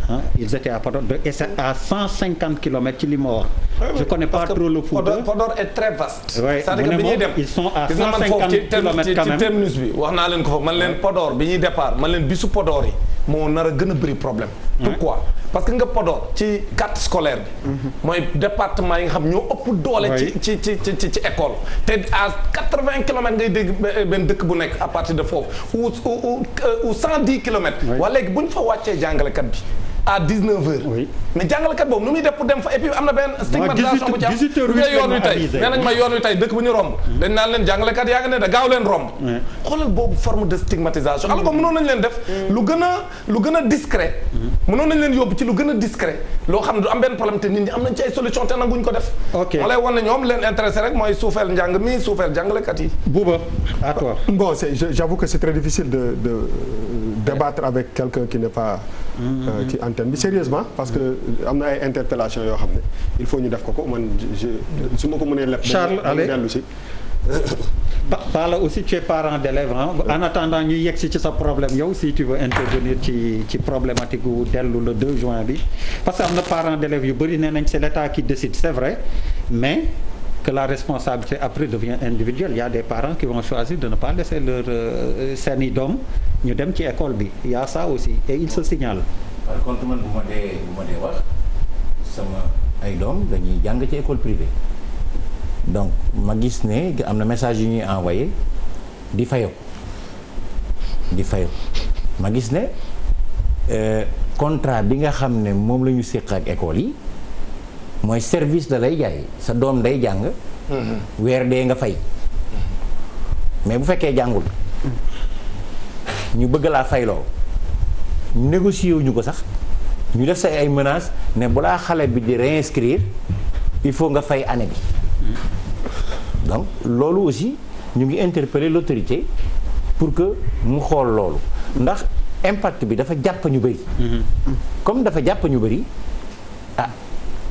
ah ils étaient à Podor et c'est à 150 kilomètres ci li ma wax. je connais pas trop le Fouta. Podor est très vaste. oui c'est-à-dire que bi ñuy dem ils sont à 150 kilomètres quand même ci terminus bi wax naa leen ko fa man leen Podor bi ñuy départ man leen bisu Podor yi moo nar a gën a bëri problème. pourquoi parce que nga Podor ci carte scolaire bi. mooy département yi nga xam ñoo ëpp doole. ci école. te à 80 kilomètres ngay dégg benn dëkk bu nekk à partir de foofu ou 110 kilomètres. waa léegi bu ñu fa wàccee jàngalekat bi. à 19h. oui mais jàngalekat boobu nu muy def pour dem fa et puis am na benn stigmatisation bu ci am. 18h08 yoon wi tey nee nañ ma yoon wi tey dëkk bu ñu romb. dañ naan leen jàngalekat yaa ngi ne da gaaw leen romb. xoolal boobu forme de stigmatisation. alors que mënoon nañ leen def. lu gën a discret. mënoon nañ leen yóbbu ci lu gën a discret. loo xam ne du am benn problème te nit ñi am nañ ci ay solution te nanguñ ko def. ok moo lay wan ne ñoom leen intéressé rek mooy suufeel njàng mi suufeel jàngalekat yi. Bouba à toi. bon j'avoue que c'est très difficile de débattre avec quelqu'un qui n'est pas ci antenne bi sérieusement parce que am na ay interpellations yoo xam ne il faut ñu def ko man su ma ko mënee lépp. Charles allez dellu si. Pala aussi tu es parent d'élèves en attendant ñu yegg si ci sa problème yow si tu veux intervenir ci problématique gu dellu le 2 juin bi parce que am na parents d'élèves yu bëri nee nañ c'est l'État qui décide c'est vrai mais que la responsabilité après devient individuelle il y a des parents qui vont choisir de ne pas laisser leur seeni doom ñu dem ci école bi il y a ça aussi et il se signale. par contre man bu ma dee wax sama ay doom dañuy jàng ci école privée donc ma gis ne am na message yu ñuy envoyé di fayo ma gis ne contrat bi nga xam ne moom la ñu séq ak école yi mooy service da lay jaay sa doom day jàng weer dee nga fay mais bu fekkee jàngul ñu bëgg laa fayloo négocier wuñu ko sax ñu def sa ay menaces ne balaa xale bi di réinscrire il faut nga fay année bi donc loolu aussi ñu ngi interpeller l'autorité pour que mu xool loolu ndax impact bi dafa jàpp ñu bëri comme dafa jàpp ñu bëri ah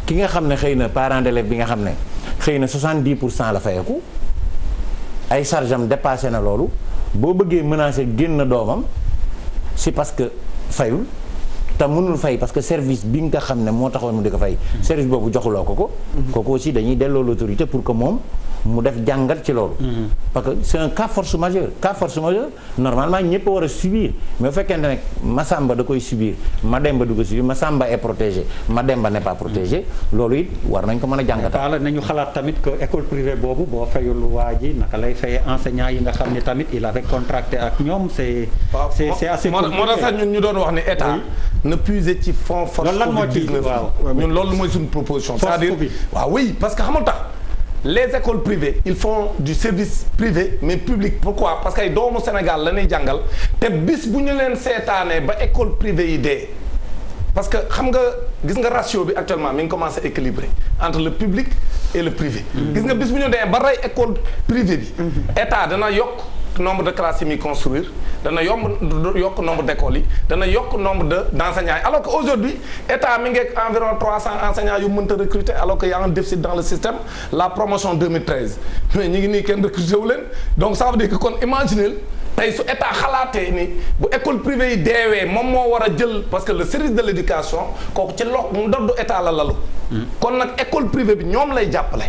ki nga xam ne xëy na parent d'élève bi nga xam ne xëy na 70% la fayeku ay charge am dépassé na loolu boo bëggee menacer génn doomam c'est parce que fayul te mënul fay parce que service bi nga xam ne moo taxoon mu di ko fay service boobu joxuloo ko kooku aussi dañuy delloo l'autorité pour que moom mu def jàngat ci loolu. parce que c'est un cas force majeure normalement ñëpp a war a subir mais bu fekkente ne Massamba da koy subir Mademba du ko subir Massamba est protégé Mademba n'est pas protégé loolu it war nañ ko mën a jàngatal. waaw nañu xalaat tamit que école privée boobu boo fayul waa ji naka lay fayee enseignants yi nga xam ne tamit il avait contracté ak ñoom c'est assez compliqué. moo tax sax ñun ñu doon wax ne état na puiser ci fonds force Covid-19 ñun loolu mooy suñu proposition c'est-à-dire waaw oui parce que xamul tax les écoles privées ils font du service privé mais public pourquoi parce que ay doomu Sénégal la ñuy jàngal te bis bu ñu leen seetaanee ba école privée yi dee parce que xam nga gis nga ratio bi actuellement mi ngi commencé équilibré entre le public et le privé gis nga bis bu ñu dee ba rey école privée bi état dana yokk nombre de classes yi muy construire dana yokk nombre d'écoles yi dana yokk nombre d'enseignants yi alors que aujourd'hui état mi ngi ak environ 300 enseignants yu mënta recruter alors que y a un déficit dans le système la promotion 2013 mais ñu ngi nii kenn recruter wu leen donc ça veut dire que kon imaginez tey su état xalaatee ni bu école privée yi deewee moom moo war a jël parce que le service de l'éducation kooku ci ndoddu état la lalu kon nag école privée bi ñoom lay jàppale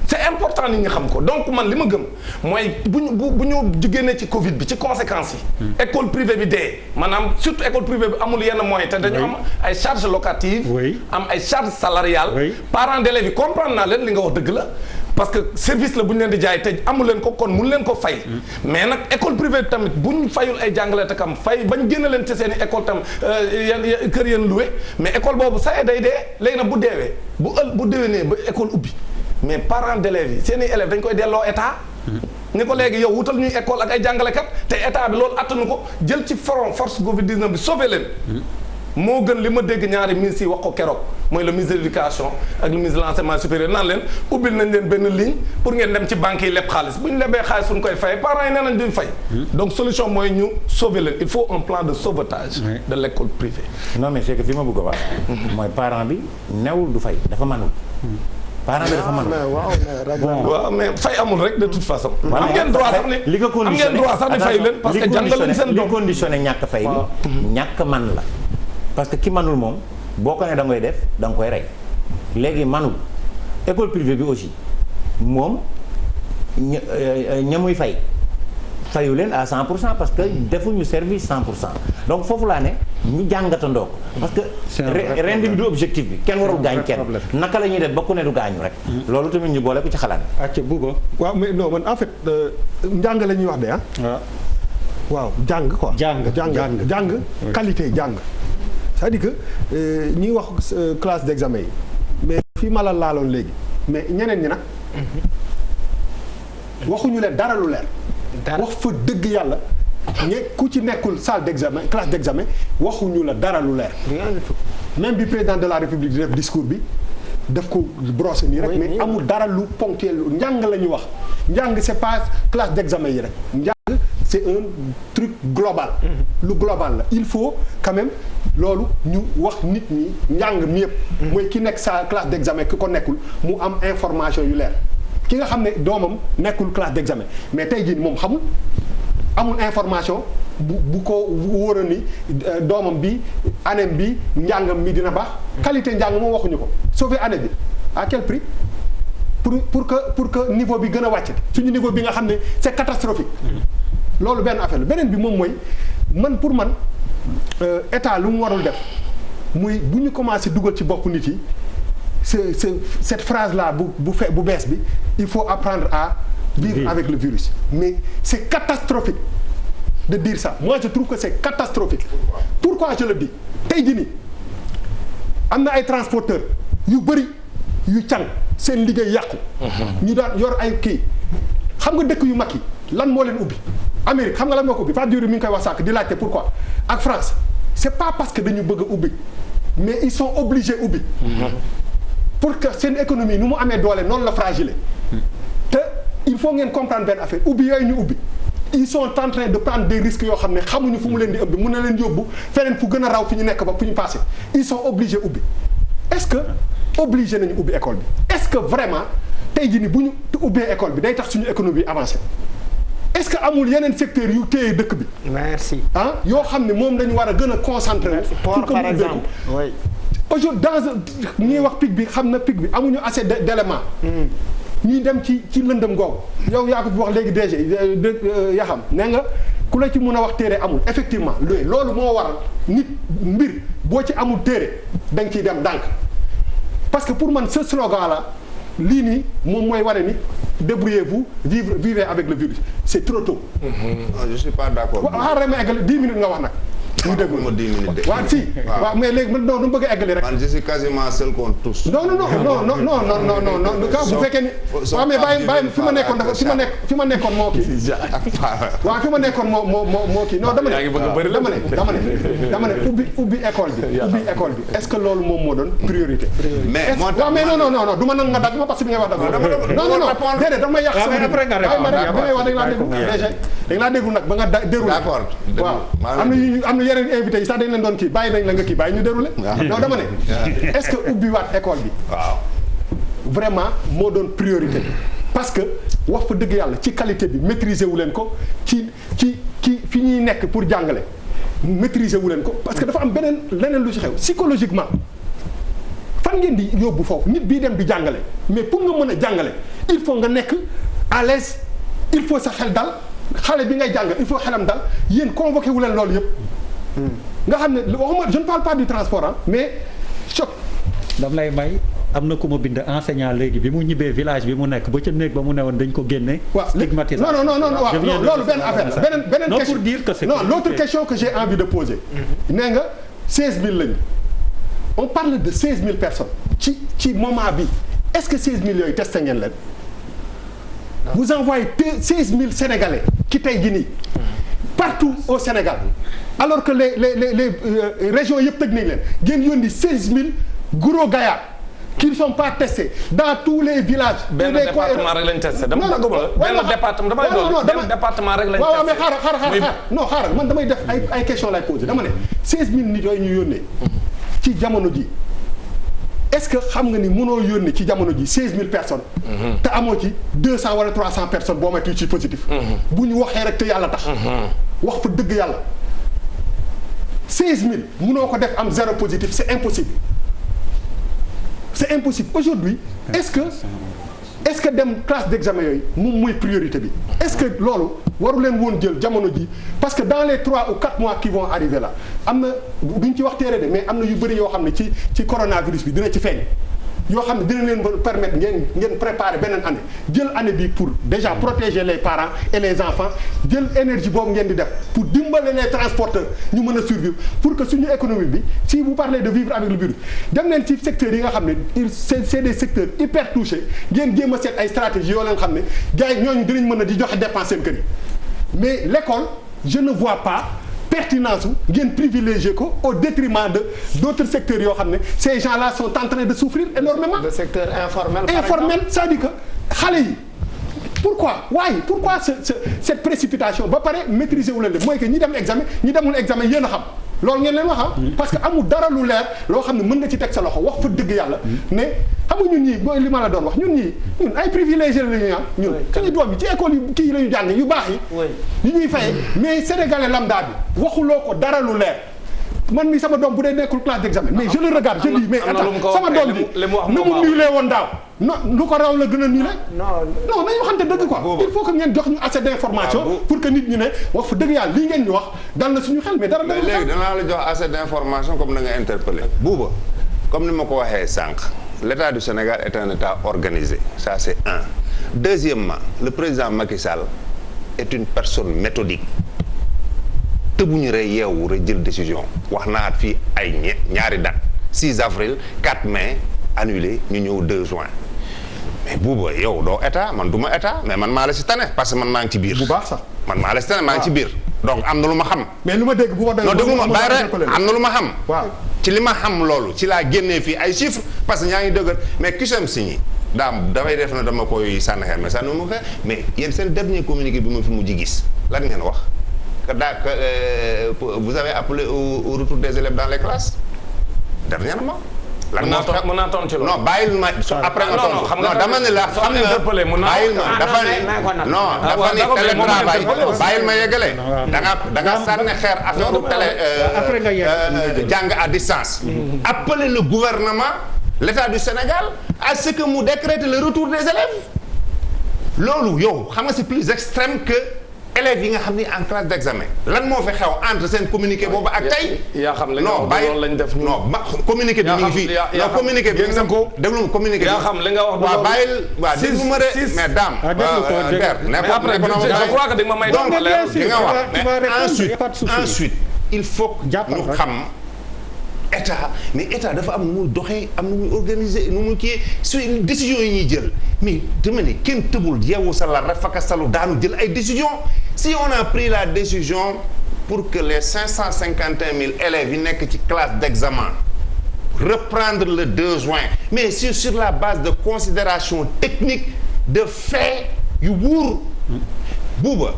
c'est important nit ñi xam ko donc man li ma gëm mooy bu ñu génnee ci Covid bi ci conséquences yi école privée bi dee maanaam surtout école privée bi amul yenn moyens te dañu am ay charges locatives am ay charges salariales parents d'élèves yi comprendre naa leen li nga wax dëgg la parce que service la bu ñu leen di jaay te amu leen ko kon mun leen ko fay mais nag école privée tamit bu ñu fayul ay jàngale te kam fay bañ génne leen ci seen i école tam kër yéen loué mais école boobu saa day dee léegi nag bu deewee bu déwénee ba école ubbi mais parents d'élèves yi seen i élèves dañ koy delloo état ni ko léegi yow wutal ñuy école ak ay jàngalekat te état bi loolu attanu ko jël ci front force Covid-19 bi sauver leen moo gën li ma dégg ñaari ministres yi wax ko keroog mooy le ministre de l'éducation ak le ministre de l'enseignement supérieur naan leen ubbil nañ leen benn ligne pour ngeen dem ci banques yi leb xaalis bu ñu lebee xaalis fu ñu koy fay parents yi nee nañ duñ fay donc solution mooy ñu sauver leen il faut un plan de sauvetage de l'école privée non mais c'est que fi ma bëgg a wax mooy parent bi newul du fay dafa manul parent bi dafa manul waaw mais fay amul rek de toute façon am ngeen droit sax ni li ko conditionné am ngeen droit sax ni fay leen parce que jàngal leen seen doom li conditionné ñàkk fay bi ñàkk man la parce que ki manul moom boo ko ne da ngay def da nga koy rey léegi manul école privée bi aussi moom ña muy fayu leen à 100% parce que defuñu service 100% donc foofu laa ne ñu jàngatandoo ko parce que rend bi du objectif bi kenn warul gaañ kenn naka la ñuy def ba ku ne du gaañu rek loolu tamit ñu boole ko ci xalaat acca Bouba waaw mais non man en fait njàng la ñuy wax de waaw jàng quoi jàng qualité jàng c'est-à-dire que ñi ngi wax classe d'examen yi mais fii ma la laaloon léegi mais ñeneen ñi nag waxuñu leen dara lu leer wax fa dëgg yàlla ku ci nekkul salle d'examen classe d'examen waxuñu la dara lu leer même bi président de la république di def discours bi daf ko brosser nii rek mais amul dara lu ponctuel njàng la ñu wax njàng c'est pas classe d'examen yi rek njàng c'est un truc global lu global la il faut quand même loolu ñu wax nit ñi njàng mi yëpp mooy ki nekk sa classe d'examen ki ko nekkul mu am information yu leer ki nga xam ne doomam nekkul classe d'examen mais tey jii moom xamul amul information bu ko wóora ni doomam bi année bi njàngam mi dina baax qualité njàng moom waxuñu ko sauver année bi à quel prix pour que niveau bi gën a wàcc suñu niveau bi nga xam ne c'est catastrophique loolu benn affaire la beneen bi moom mooy pour man état lu mu warul def muy bu ñu commencé dugal ci bopp nit yi cette phrase là bu bees bi il faut apprendre à vivre avec le virus mais c'est catastrophique de dire ça moi je trouve que c'est catastrophique pourquoi je le dis tey jii nii am na ay transporteurs yu bëri yu càng seen liggéey yàqu ñu daan yor ay kii xam nga dëkk yu mag yi lan moo leen ubbi Amérique xam nga lan moo ko ubbi Fatou Diori mi ngi koy wax sànq di laajte pourquoi ak France c'est pas parce que dañu bëgg a ubbi mais ils sont obligés ubbi pour que seen économie nu mu amee doole noonu la fragile te il faut ngeen comprendre benn affaire ubbi yooyu ñu ubbi ils sont en train de prendre des risques yoo xam ne xamuñu fu mu leen di ëbbi mun na leen yóbbu feneen fu gën a raw fi ñu nekk ba fu ñu passé ils sont obligés ubbi est-ce que obligé nañu ubbi école bi est-ce que vraiment tey jii ni bu ñu ubbee école bi day tax suñu économie avancé est-ce que amul yeneen secteur yu téye dëkk bi. merci yoo xam ne moom dañu war a gën a concentrer. pour par exemple oui. aujourd'hui ñuy wax pic bi xam na pic bi amuñu assez d'éléments. ñuy dem ci lëndëm googu yow yaa ko fi wax léegi DG yaa xam nee nga ku la ci mun a wax téere amul effectivement loolu moo waral nit mbir boo ci amul téere da nga ciy dem ndànk parce que pour man ce slogan là lii nii moom mooy wane ni débrouillez-vous vivez avec le virus c'est trop tôt. Non, je suis pas d'accord. waaw xaaral ma eggali 10 minutes nga wax nag. ñu déglu ma 10 minutes de. waaw si waaw mais léegi man non bëgg a eggali rek. man je suis quasiment seul contre tous. non bu fekkee ni. waaw mais bàyyi fi ma nekkoon dafa fi ma nekkoon moo kii. waaw fi ma nekkoon moo kii non dama ne ubbi école bi est-ce que loolu moom moo doon priorité. mais moo tax mais non du ma nangu nga dagg ma parce que bi ngay wax dagg non déedéet dama yàq sama après nga bi ngay wax dañ laa déglu nag ba nga déroulé. d'accord waaw am na yeneen invité yi sax dañ leen doon kii bàyyi nañ la nga kii bàyyi ñu déroulé. non dama ne est-ce que ubbiwaat école bi. waaw vraiment moo doon priorité bi parce que wax fa dëgg yàlla ci qualité bi maîtriser wu leen ko ci fi ñuy nekk pour jàngale maîtriser wu leen ko parce que dafa am leneen lu ci xew psychologiquement fan ngeen di yóbbu foofu nit bii dem di jàngale mais pour nga mën a jàngale il faut nga nekk à l'aise il faut sa xel dal xale bi ngay jàngal il faut xelam dal yéen convoqué wu leen loolu yëpp nga xam ne waxuma je ne parle pas du transport mais choc. dam lay may am na ku ma bind enseignant léegi bi mu ñibbee village bi mu nekk ba ca néeg ba mu newoon dañ ko génne. stigmatisation non waaw loolu benn affaire la beneen non question pour dire que c'est non l'autre question que j'ai envie de poser. nee nga 16000 lañu on parle de 16000 personnes ci moment bi est-ce que 16000 yooyu testé ngeen leen. vous envoyez 16000 Sénégalais ci tey jii nii partout au Sénégal alors que les régions yëpp tëj nañ leen ngeen yónni 16000 gros gaillards qui ne sont pas testés dans tous les villages. benn département rek lañ testé dama la benn département damay doon benn département rek lañ testé. waaw mais xaaral man damay def ay questions lay poser dama ne 16000 nit yooyu ñu yónnee ci jamono ji est-ce que xam nga ni mënoo yónnee ci jamono ji 16000 personnes. te amoo ci 200 wala 300 personnes boo mettu ci positif. bu ñu waxee rek te yàlla tax. wax fa dëgg yàlla 16000 mënoo ko def am 0 positif c'est impossible. c'est impossible aujourd'hui est-ce que dem classe d'examen yooyu moom mooy priorité bi est-ce que loolu waru leen woon jël jamono ji parce que dans les 3 ou 4 mois qui vont arriver là am na duñ ci wax téere de mais am na yu bëri yoo xam ne ci coronavirus bi dina ci feeñ yoo xam ne dina leen permettre ngeen préparer beneen année jël année bi pour déjà protéger les parents et les enfants jël énergie boobu ngeen di def pour dimbale les transporteurs ñu mën a survivre pour que suñu économie bi si vous parlez de vivre avec le virus dem leen ci secteurs yi nga xam ne c'est des secteurs hyper touchés ngeen jéem a seet ay stratégies yoo leen xam ne gars yi ñooñu dinañ mën a di joxe dépense seen kër yi mais l'école je ne vois pas pertinence ngeen privilégié ko au détriment de d'autres secteurs yoo xam ne ces gens-là sont en train de souffrir énormément. le secteur informel. C'est-à-dire que xale yi pourquoi cette précipitation ba pare maîtriser wu leen mooy que ñi dem examen ñi demul examen yéen a xam loolu ngeen leen wax parce que amul dara lu leer loo xam ne mën nga ci teg sa loxo wax fa dëgg yàlla ne xamu ñun ñii booy li ma la doon wax ñun ay privilégiés la ñu ñun suñu doom yi ci école yu kii la ñu jàng yu baax yi ñuy faye mais sénégalais lambda bi waxuloo ko dara lu leer man mi sama doom bu dee nekkul classe d'examen mais je le regarde je dis mais attends sama doom bi na mu niilee woon daaw lu ko raw la gën a niile non nañu waxante dëgg quoi il faut que ngeen jox ñu assez d'information pour que nit ñi ne wax fa dëgg yàlla lii ngeen ñu wax dal na suñu xel mais dara léegi danaa la jox assez d'information comme na nga interpellé Bouba comme ni ma ko waxee sànq l'état du Sénégal est un état organisé ça c'est un deuxièmement le président Macky Sall est une personne méthodique tëbuñu rek yeewu rek jël décision wax naa at fii ay ñaari date 6 avril 4 mai annulé ñu ñëw 2 juin mais Bouba yow doo état man du ma état mais man maa la si tane parce que man maa ngi ci biir. bu baax sax man maa la si tane maa ngi ci biir. donc am na lu ma xam. mais lu ma dégg bu ma doon. non déggu ma bàyyi rek am na lu ma xam. waaw ci li ma xam loolu ci laa génnee fii ay chiffres parce que ñaa ngi dëgër mais kisam signé damay def na dama koy sànni xeer mais sànni ma ko mais yéen seen dernier communiqué bi ma fi mujj gis lan ngeen wax. vous avez appelé au retour des élèves dans les classes dernièrement. lan mën naa tontu ci loolu. non bàyyil ma après nga tontu. xam nga dama ne la xam nga bàyyil ma dafa ne non dafa ne télétravail bàyyil ma yeggale. da nga sànni xeer affaire jàng à distance. appeler le gouvernement l'état du Sénégal à ce que mu décrète le retour des élèves. loolu yow xam nga c'est plus extrême que élèves yi nga xam ni en classe d'examen lan moo fi xew entre seen communiqué boobu ak tey. yaa xam li nga wax loolu lañ def non communiqué bi mi ngi fii. non communiqué bi déglu ma communiqué bi. yaa xam li nga wax waaw bàyyil waaw déglu ma de mais daam. mais après je crois que di nga ma may. donc li nga wax mais ensuite il faut ñu xam. état mais état dafa am nu muy doxee am nu muy organiser nu muy kii su décision yi ñuy jël mais dama ne kenn tëbul yeewu sa la rek faka salu daanu jël ay décision si on a pris la décision pour que les 551 000 élèves yi nekk ci classe d'examen reprendre le 2 juin mais sur la base de considération technique de faits yu wuur buuba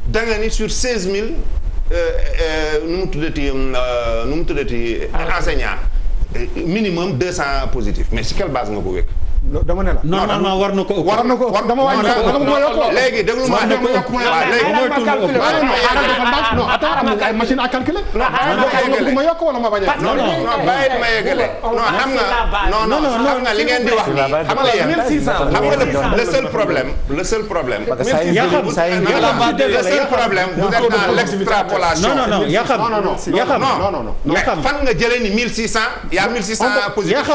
da nga ni sur 16 000 nu mu tuddati enseignant minimum 200 positifs mais si quelle base nga ko wékk. dama ne la. normalement war na ko dama wàññi léegi déglu ma non attends am na ay machine à calculer. ma yokk wala ma bañ a. non bàyyi ma yeggale. non xam nga li ngeen di wax nii xam nga yéen 1600 xam nga le seul problème. le seul problème vous êtes dans l'extrapolation. non fan nga jëlee ni 1600 y a 1600 positifs.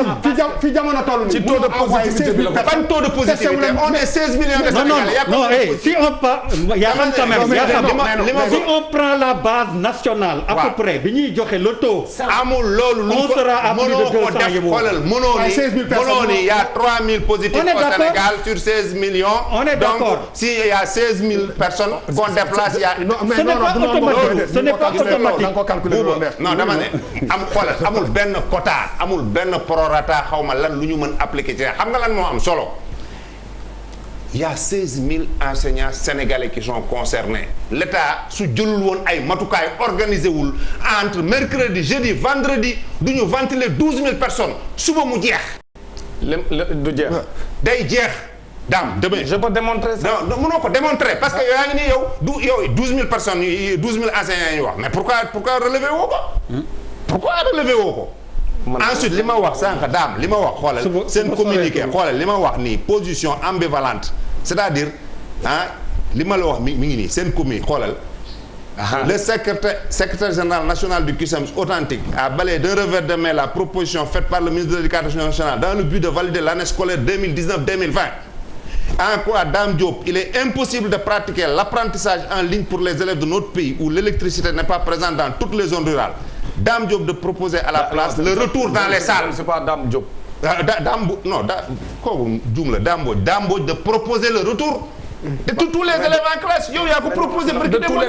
fi jamono toll ci taux de positivité bi la ko. ban taux de positivité on est 16 millions de Sénégalais. non si on pas Yakham quand même si on prend la base nationale à peu près bi ñuy joxe le taux. amul loolu lu on sera à plus de 200 def xoolal mënoo ni y a 3000 positifs au Sénégal sur 16 millions. on est d'accord donc si y a 16 000 personnes qu'on déplace y a. ce n'est pas automatique. non dama ne am xoolal amul benn quota amul benn prorata xaw ma lan lu ñu mën appliquer ci xam nga lan moo am solo. Il y a 16 000 enseignants sénégalais qui sont concernés l'État su jëlul woon ay matukaay organisé wul entre mercredi jeudi vendredi du ñu ventiler 12 000 personnes suba mu jeex. du jeex. day jeex. daam demain je peux démontrer ça. non mënoo ko démontrer parce que yaa ngi nii yow 12 000 personnes 12 000 enseignants yi wax mais pourquoi relever woo ko. pourquoi relever woo ko. ensuite li ma wax sànq daam li ma wax xoolal seen communiqué xoolal li ma wax nii position ambivalente c'est-à-dire li ma la wax mi ngi nii seen communiqué xoolal le secrétaire général national du CUSEMS authentique a balayé d'un revers de main la proposition faite par le ministre de l'Éducation nationale dans le but de valider l'année scolaire 2019-2020 en quoi Dame Diop il est impossible de pratiquer l'apprentissage en ligne pour les élèves de notre pays où l'électricité n'est pas présente dans toutes les zones rurales. Dame Diop de proposer à la place le retour dans les salles. C'est pas Dame Diop. Kooku juum la Dame Mbodj de proposer le retour de tous les élèves en classe yow yaa ko proposé. de tous les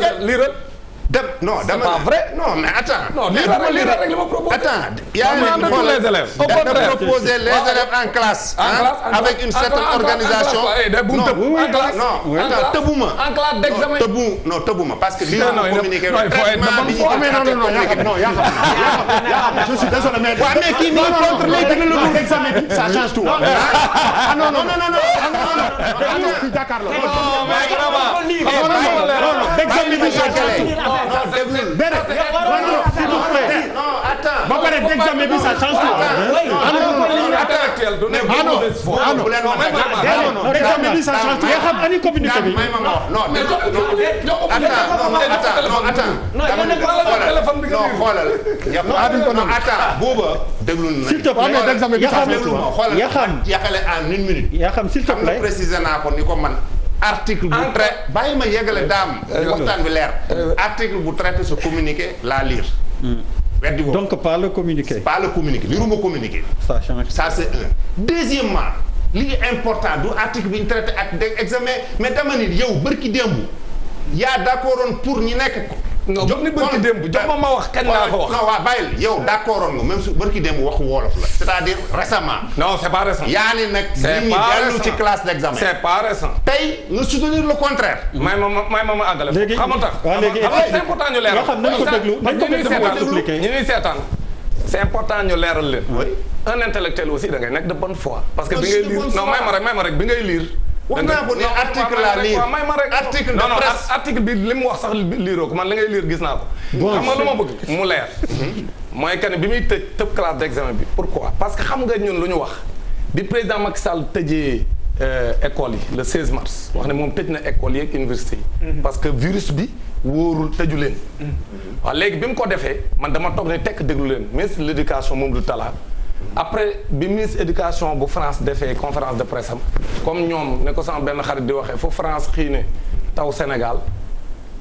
non dama c'est pas vrai. non mais attends. non lii rek li ma proposé. attends yaa ngi tous les élèves. au contraire proposer les élèves en classe. avec une certaine organisation. non attends tëbuma. en classe d'examen. non tëbuma parce que lii ma communiqué. non il faut être non je suis désolé mais. waaw mais kii nii contre les règles d'examen bi ça change tout. non ba pare d'examen bi ça change tout. d'examen bi ça change tout. yaa xam ani communiqué bi. s'il te plaît yaxale en une minute. yaa xam s'il te plaît préciser naa ko ni ko man. article bu traité bàyyi ma yeggale daam. waxtaan bi leer. article bu traité ce communiqué laa lire. weddi boobu donc pas le communiqué. pas le communiqué liruma communiqué. ça change. ça c'est un. deuxièmement li important du article bi ñu traité ak examen mais dama ni yow bërki démb yaa d'accordoon pour ñi nekk. non jox ni bërki démb jox ma wax kañ laa ko wax. non waa bàyyil yow d'accordoon nga même su bërki démb waxu wolof la. c'est-à-dire récemment. non c'est pas récent. yaa ni nag. c'est nit ñi dellu ci classe d'examen. c'est pas récent. tey nga soutenir le contraire. may ma àggale. léegi xam nga tax. waaw léegi c'est important ñu leeral. yoo xam nañ ko déglu nañ ko déglu ñu ñuy seetaan. c'est important ñu leeral leen. oui un intellectuel aussi da ngay nekk de bonne foi. parce que bi ngay lire non may ma rek bi ngay lire. wax naa ko ni article la lire may ma rek article de presse article bi li mu wax sax liiroo ko man la ngay lire gis naa ko. xam nga lu ma bëgg mu leer. mooy que ne bi muy tëb classe d'examen bi pourquoi parce que xam nga ñun lu ñu wax bi président Macky Sall tëjee école yi le 16 mars wax ne moom tëj na école yi ak université yi. parce que virus bi wóorul tëju leen. waaw léegi bi mu ko defee man dama toog ne tekk déglu leen ministre de l'éducation Mamadou Talla. après bi ministre éducation bu France defee conférence de presse am comme ñoom ne ko sama benn xarit di waxee fu France xiine taw Sénégal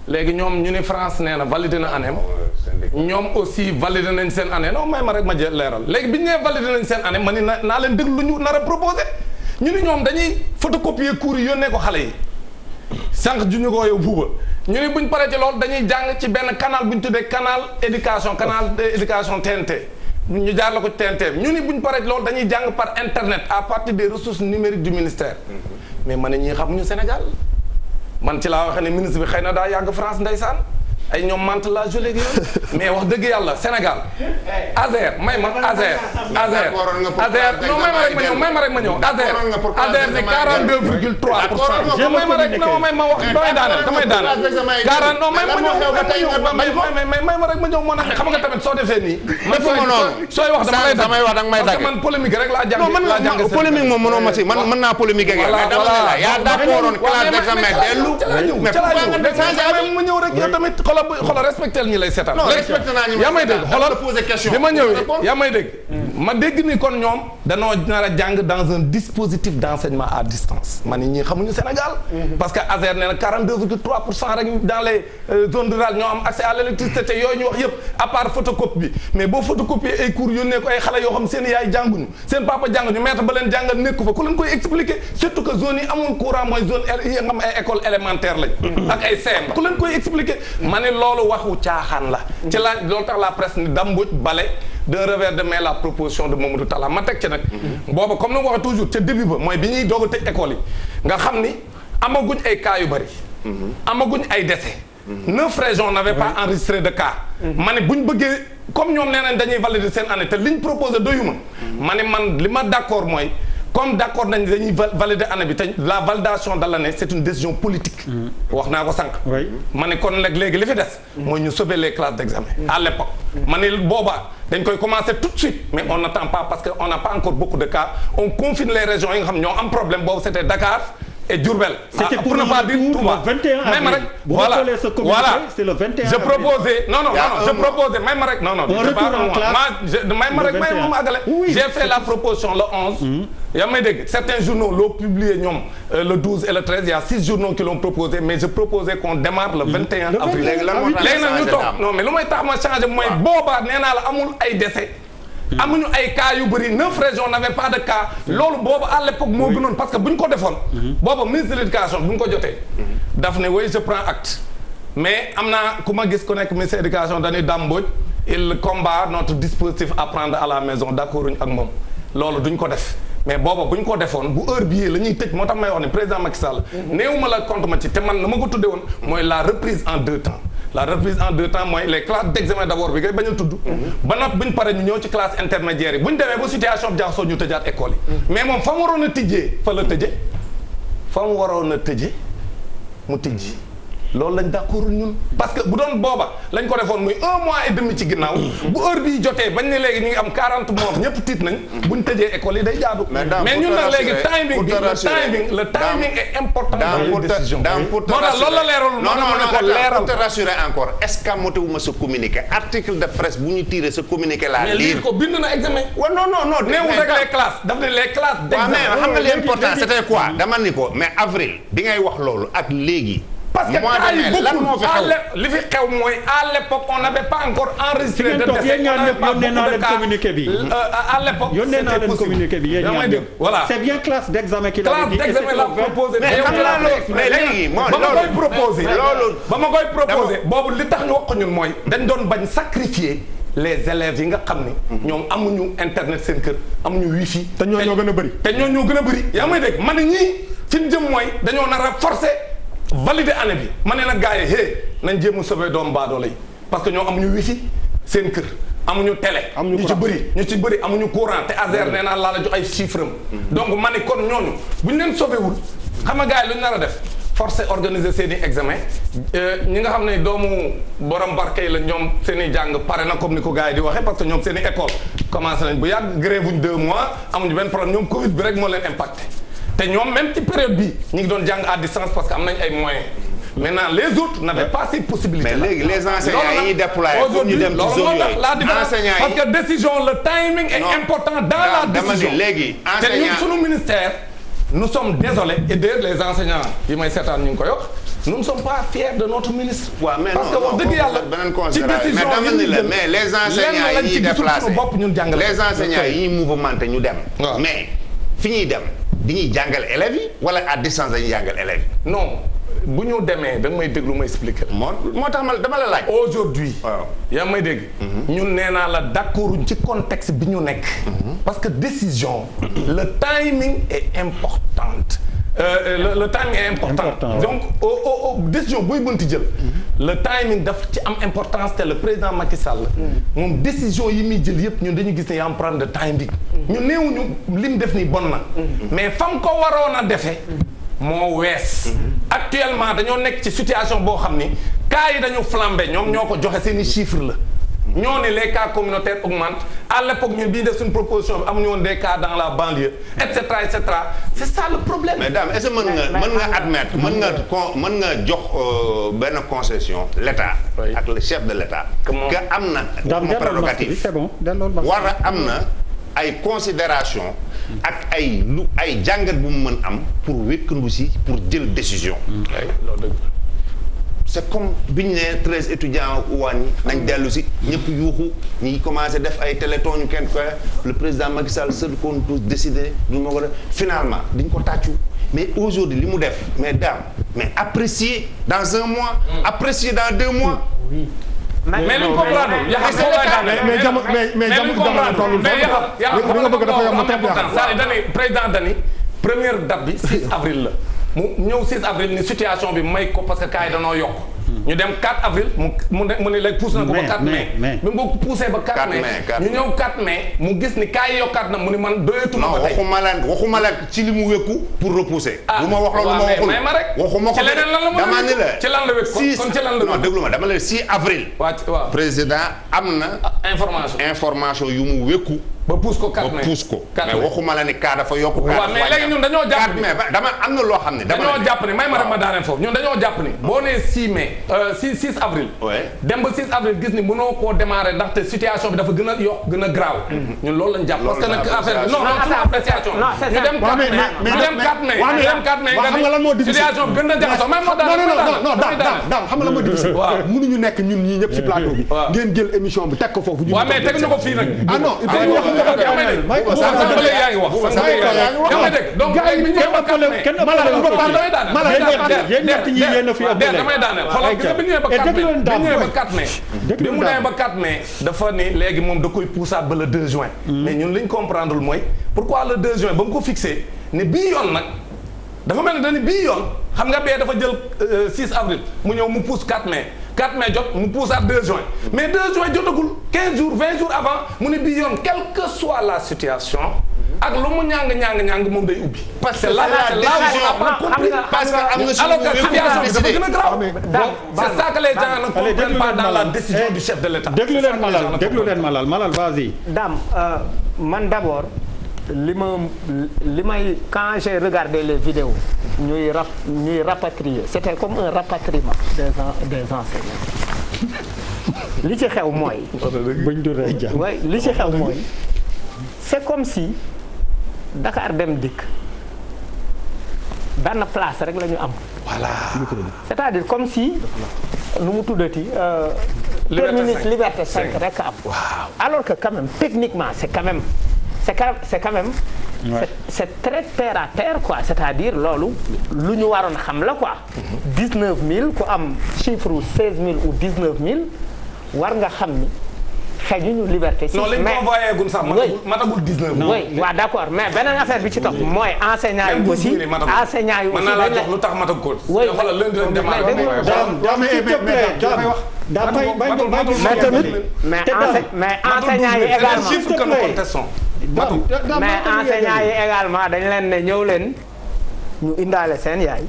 léegi ñoom ñu ni France nee na validé na année ñoom aussi validé nañ seen année non may ma rek ma jël leeral léegi bi ñu nee validé nañ seen année ma ni naa leen déglu lu ñu nar a proposé ñu ni ñoom dañuy photocopier cours yi yónnee ko xale yi sànq ju ñu ko yow buuba ñu ni buñ paree ci loolu dañuy jàng ci benn canal bu ñu tuddee canal éducation TNT ñu jaar la ko TNT ñu ni buñ paree ci loolu dañuy jàng par internet à partir des ressources numériques du ministère mais ma ne ñii xamuñu Sénégal man ci laa waxee ne ministre bi xëy na daa yàgg France ndeysaan ay ñoom mante la jolé gi mais wax dëgg yàlla Sénégal Azer may ma Azer non may ma rek ma ñëw Azer ne 42,3% may ma rek non may ma wax damay daaneel 40 non may ma rek ma ñëw moo tax xam nga tamit soo defee nii sooy wax damay wax danga may dagg man polémique rek laa jàng polémique moom mënoo ma si man mën naa polémique ak yow mais dama ne la yaa d'accord woon classe d'examen dellu mais pourquoi nga déchangé ma ñëw rek yow tamit xoolal respecté ñi lay seetaan. non respecté naa ñu yaa may dégg xoolal bi ma ñëwee yaa may dégg. ma dégg ni kon ñoom danoo nar a jàng dans un dispositif d'enseignement à distance. ma ni ñii xamuñu Sénégal. parce que Azer nee na 42,3% rek dans les zones rurales ñoo am accès à l'électricité yooyu ñu wax yëpp à part photocopie bi mais boo photocopier ay cours yónnee ko ay xale yoo xam seen yaay jànguñu seen papa jànguñu maître ba leen jàngal nekku fa ku leen koy expliquer surtout que zone yi amul courant mooy zone yi nga xam ay école élémentaire lañ. ak ay CM ku leen koy expliquer. ma ne loolu waxu caaxaan la. ci la loolu tax la presse ni Dame Mbodj bale d'un revers de main la proposition de Mamadou Talla ma teg ci nag. booba comme ni ma waxee toujours ca début ba mooy bi ñuy doog a tëj école yi nga xam ni amaguñ ay cas yu bari. amaguñ ay décès. 9 régions n'avaient pas enregistré de cas. ma ne buñ bëggee comme ñoom nee nañ dañuy valider seen année te liñ proposé doyuma. ma ne man li ma d'accord mooy. comme d'accord nañ dañuy valider année bi te la validation de l'année c'est une décision politique. wax naa ko sànq. ma ne kon nag léegi li fi des. mooy ñu sauver les classes d'examen. à l'époque. ma ne boobaa dañ koy commencer tout de suite mais on n'attend pas parce que on n'a pas encore beaucoup de cas on confine les régions yi nga xam ñoo am problème boobu c'était Dakar et Diourbel. C'était pour ne pas dire Touba. 21 avril. Même rek voilà c'est le 21 je proposais je proposais même rek non j'ai fait la proposition le 11. yaa may dégg certains journaux l'ont publié ñoom le 12 et le 13 il y a 6 journaux qui l'ont proposé mais je proposais qu'on démarre le 21 avril. léegi nag ñu toog non mais lu may tax ma changé mooy boobaa nee naa la amul ay décès. amuñu ay cas yu bëri 9 régions n'avaient pas de cas loolu boobu à l'époque moo gënoon parce que bu ñu ko defoon boobu ministre de l'éducation bu ñu ko jotee daf ne oui je prends acte mais am naa ku ma gis ku nekk ministre de l'éducation dañuy Dame Mbodj il combat notre dispositif apprendre à la maison d'accord uñ ak moom loolu duñ ko def mais booba bu ñu ko defoon bu heure bii la ñuy tëj moo tax may wax ne président Macky Sall néewuma la compte ma ci te man na ma ko tuddee woon mooy la reprise en 2 temps la reprise en 2 temps mooy les classes d'examen d'abord bi ngay bañ a tudd ba noppi bu ñu paree ñu ñëw ci classe intermédiaire yi bu ñu demee ba situation bi jaxasoo ñu tëjaat école yi mais moom fa mu waroon a tijjee fa la tëjee fa mu waroon a tëjee mu tijji loolu lañ d'accord ñun parce que bu doon booba lañ ko defoon muy 1 mois et demi ci ginnaaw bu heure bii jotee bañ ne léegi ñu ngi am 40 morts ñëpp tiit nañ buñ tëjee école yi day jaadu mais ñun nag léegi timing bi le timing est important dans les décisions moo tax loolu la leeral non pour te rassurer encore est-ce que moté wu ma sa communiqué article de presse bu ñu tiré sa communiqué laa lire ko bind na examen waaw non neewul rek les classes daf ne les classes d'examen mais xam nga l'important c'était quoi dama ni ko mais avril bi ngay wax loolu ak léegi parce que cas yi bokkul li fi xew mooy à l'époque on n'avait pas encore enregistré de décès yónnee naa leen communiqué bi à l'époque yónnee naa leen communiqué bi yéen ñaar ñëpp voilà c'est bien classe d'examen qui classe d'examen la proposé mais léegi ba ma koy proposé loolu ba ma koy proposé boobu li tax ñu wax ñun mooy dañ doon bañ sacrifier les élèves yi nga xam ni ñoom amuñu internet seen kër amuñu wifi te ñoo gën a bëri yaa may dégg man ñii fi ñu jëm mooy dañoo nar a forcer valider année bi ma ne nag gars yi nañ jéem a sauver doomu baadoolo yi parce que ñoo amuñu wifi seen kër amuñu télé ñu ci bëri amuñu courant te Azer nee naa laa la jox ay chiffres am donc ma ne kon ñooñu bu ñu leen sauver wul xam nga gars yi lu ñu nar a def forcé organiser seen i examen ñi nga xam ne doomu borom barke yi la ñoom seen i jàng pare na comme ni ko gars yi di waxee parce que ñoom seen i école commencé nañ bu yàgg grève wuñ 2 mois amuñu benn problème ñoom Covid bi rek moo leen impacté te ñoom même ci période bi ñu ngi doon jàng à distance parce que am nañ ay moyens. Maintenant les autres n'avaient pas ces possibilités. mais léegi les enseignants yi ñuy déployer pour ñu dem ci zone yooyu enseignants parce que décision le timing est important dans la décision. léegi te ñun sunu ministère nous sommes désolés et d'ailleurs les enseignants yi may seetaan ñu ngi koy wax nous ne sommes pas fiers de notre ministre. waaw mais parce que wax dëgg yàlla ci décision mais les enseignants yi ñuy déplacé les enseignants yi ñuy mouvementé ñu dem. mais fi ñuy dem di ñuy jàngal élèves yi wala à distance dañuy jàngal élèves yi. non. bu ñu demee da nga may déglu ma expliquer moo tax ma dama la laaj. aujourd'hui yaa may dégg. ñun nee naa la d'accord ci contexte bi ñu nekk. parce que décision le timing est importante. Le timing est important. Donc décision booy mënti jël. le timing daf ci am importance te le président Macky Sall. moom décision yi muy jël yëpp ñun dañu gis ne yaa am prendre de timing. ñu néewuñu li mu def nii bon na. mais fam ko waroon a defee. moo wees. actuellement dañoo nekk ci situation boo xam ni cas yi dañu flambé ñoom ñoo ko joxe seeni chiffres la. ñoo ne les cas communautaires augmentent à l'époque ñun bi ñu def suñu proposition bi amuñu woon des cas dans la banlieue et cetera et cetera c'est ça le problème. mais Dame est-ce que mën nga admettre mën nga jox benn concession l'État ak le chef de l'État que am na prérogative war a am na ay considération ak ay jàngat bu mu mën am pour wékkandu si pour jël décision. loolu dëgg c'est comme bi ñu nee 13 étudiants wàññi nañ dellu si ñëpp yuuxu ñi commencé def ay téléthon ñu kenn koy le président Macky Sall seul qu'on tous décidé du ma ko def finalement diñ ko tàccu mais aujourd'hui li mu def mais Dame mais apprécier dans un mois. apprécier dans 2 mois. oui. mais luñ comprendre mais jamono tollul foofu li nga bëgg dafa yomb trop c'est-à-dire président dani première date bi 6 avril la mu ñëw 6 avril ni situation bi may ko parce que cas yi danoo yokk ñu dem 4 avril mu ne léegi pousse na ko ba 4 mai bi mu ko poussé ba 4 mai ñu ñëw 4 mai mu gis ni cas yi yokkaat na mu ni man doyatu na ba tey waxuma la ci li mu wékku pour repousser bu ma wax loolu ma waxul may ma rek waxuma ko ci leneen lan la dama ni la ci lan la wékku kon ci lan la non déglu ma dama la 6 avril waaw président am na information yu mu wékku ba pousse ko 4 mai ba pousse ko mais waxuma la ni cas dafa yokku waaw mais léegi ñun dañoo jàpp ni dama am na loo xam ne dañoo jàpp ni may ma rek ma daaneel foofu ñun dañoo jàpp ni boo nee 6 mai 6 avril dem ba 6 avril gis ni mënoo koo démarrer ndaxte situation bi dafa gën a yokk gën a graaw ñun loolu lañ jàpp parce que nag affaire bi non suñu appréciation ñu dem 4 mai ñu dem 4 mai ñu dem 4 mai xam nga lan moo difficile situation bi gën a jaxasoo même moo daam xam nga lan moo difficile mënuñu nekk ñun ñii ñëpp ci plateau bi ngeen jël émission bi teg ko foofu waaw mais teg ñu ko fii nag ah non il faut yaa ngi wax donc damay daaneel xoolal gis nga bi ñëwee ba 4 mai bi mu demee ba 4 mai dafa ni léegi moom da koy poussaat ba le 2 juin mais ñun li ñu comprendre mooy pourquoi le 2 juin ba mu ko fixé ne bii yoon nag dafa mel ne dañu bii yoon xam nga bee dafa jël 6 avril mu ñëw mu pousse 4 mai 4 mai jot mu poussaat 2 juin mais 2 juin jotagul 15 jours 20 jours avant mu ne bii yoon quelle que soit la situation ak lu mu ñàng moom day ubbi. parce que là parce que am na alors que situation bi dafa gën a grave. c'est ça que les gens ne comprennent pas dans la décision du chef de l'État. déglu leen Malal vas-y. Dame man d'abord li may quand j'ai regardé les vidéos ñuy rapatrier c'était comme un rapatriement des enseignants li ci xew mooy. li ci xew mooy c'est comme si Dakar Dem Dikk benn place rek la ñu am. voilà. c'est-à-dire comme si nu mu tuddati. terminus Liberté 5 rek am. waaw alors que quand même techniquement c'est quand même. Ouais. C'est très terre à terre quoi c'est-à-dire loolu lu ñu waroon xam la quoi. 19000 ku am chiffre 16000 ou 19000 war nga xam ni xëjuñu liberté. non li ñu convoyé gun sax matagul 19. oui waaw d'accord mais beneen affaire bi ci topp mooy enseignants yi aussi. enseignants yi aussi mën naa laa jox lu tax matagul ko. oui mais enseignants yi également. mais enseignants yi également dañ leen ne ñëw leen ñu indaale seen yaay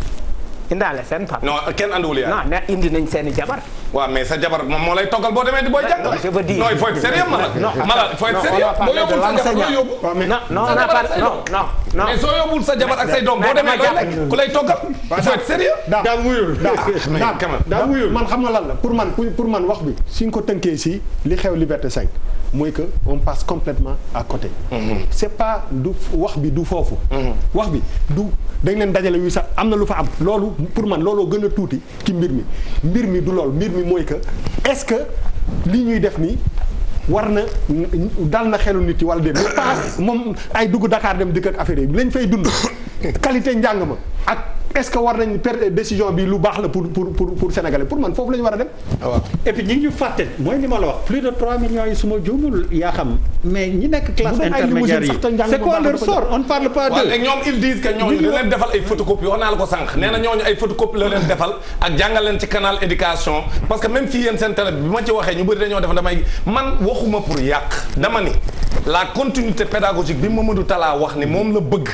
indaale seen papa. non kenn andiwul yaay. non ne indi nañ seen i jabar. waaw mais sa jabar moom moo lay toggal boo demee di booy jàng. je veux dire non il faut être sérieux Malal. Malal il faut être sérieux boo yóbbul sa jabar loo yóbbu. non mais soo yóbbul sa jabar ak say doom boo demee looy lekk ku lay toggal. il faut être sérieux. daam wuyul daam wuyul man xam nga lan la pour man wax bi suñ ko tënkee si li xew Liberté 5 mooy que on passe complètement à côté. c'est pas du wax bi du foofu. wax bi du dañ leen dajale yu sax am na lu fa am loolu pour man looloo gën a tuuti ci mbir mi du lool mbir mi mooy que est-ce que lii ñuy def nii war na dal na xelu nit yi wala déet mais pas moom ay dugg Dakar dem dëkk ak affaire yi lañ fay dund qualité njàng ma ak est-ce que war nañ perdre décision bi lu baax la pour Sénégalais pour man foofu la ñu war a dem. waaw et puis ñi ngi ñu fàtte mooy li ma la wax plus de 3 millions yi su ma juumul yaa xam mais ñi nekk classe intermédiaire yi c'est quoi leur sort on ne parle pas de. léegi ñoom ils disent que ñooñu da leen defal ay photocopie wax naa la ko sànq nee na ñooñu ay photocopie la leen defal ak jàngal leen ci canal éducation parce que même fii yéen seen télé bi ma ci waxee ñu bëri dañoo def damay man waxuma pour yàq dama ni la continuité pédagogique bi Mamadou Talla wax ni moom la bëgg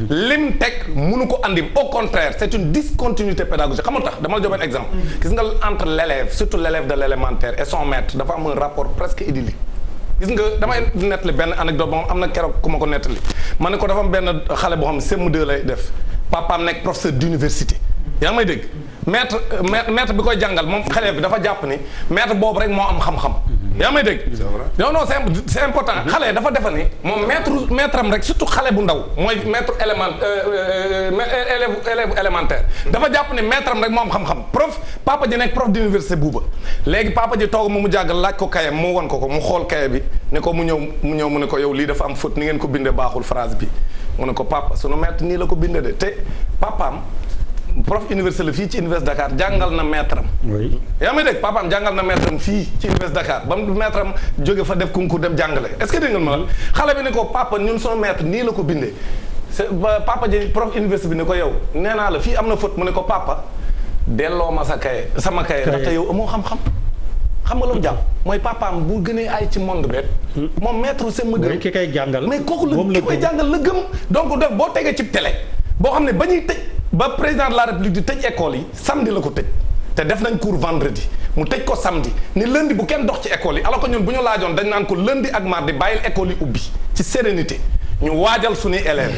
lim teg mënu ko andi au contraire c'est une discontinuité pédagogique xam nga tax dama la jox benn exemple gis nga entre l'élève surtout l'élève de l'élémentaire et son maître dafa am un rapport presque idyllique gis nga damay nettali benn anecdote moom am na keroog ku ma ko nettali ma ne ko dafa am benn xale boo xam ne CM2 lay def papaam nekk professeur d'université yaa ngi may dégg maître bi koy jàngal moom xale bi dafa jàpp ni maître boobu rek moo am xam-xam yaa may dégg non c'est important xale dafa defa ni moom maître am rek surtout xale bu ndaw mooy maître élève élémentaire dafa jàpp ni maître am rek moo am xam-xam prof papa ji nekk prof d'université buuba léegi papa ji toog mu jàggal laaj ko kayam mu won ko mu xool kaye bi ne ko mu ñëw mu ne ko yow lii dafa am faute ni ngeen ko bindee baaxul phrase bi mu ne ko papa sunu maître nii la ko bindee de te papaam prof université la fii ci université Dakar jàngal na maître am. oui yaa may dégg papaam jàngal na maître am fii ci université Dakar ba mu maître am jóge fa def concours dem jàngale est-ce que dégg nga ma la xale bi ne ko papa ñun sunu maître nii la ko bindee ba papa ji prof université bi ne ko yow nee naa la fii am na faute mu ne ko papa delloo ma sama kaye ndaxte yow amoo xam-xam. xam nga loolu jàpp mooy papaam bu gënee ay ci monde beet moom maître CM2 ki koy jàngal mais kooku la ki koy jàngal la gëm donc def boo tegee ci télé boo xam ne ba ñuy tëj ba président de la république di tëj école yi samedi la ko tëj te def nañ cours vendredi mu tëj ko samedi ni lundi bu kenn dox ci école yi alors que ñun bu ñu laajoon dañ naan ko lundi ak mardi bàyyil école yi ubbi ci sérénité ñu waajal suñuy élèves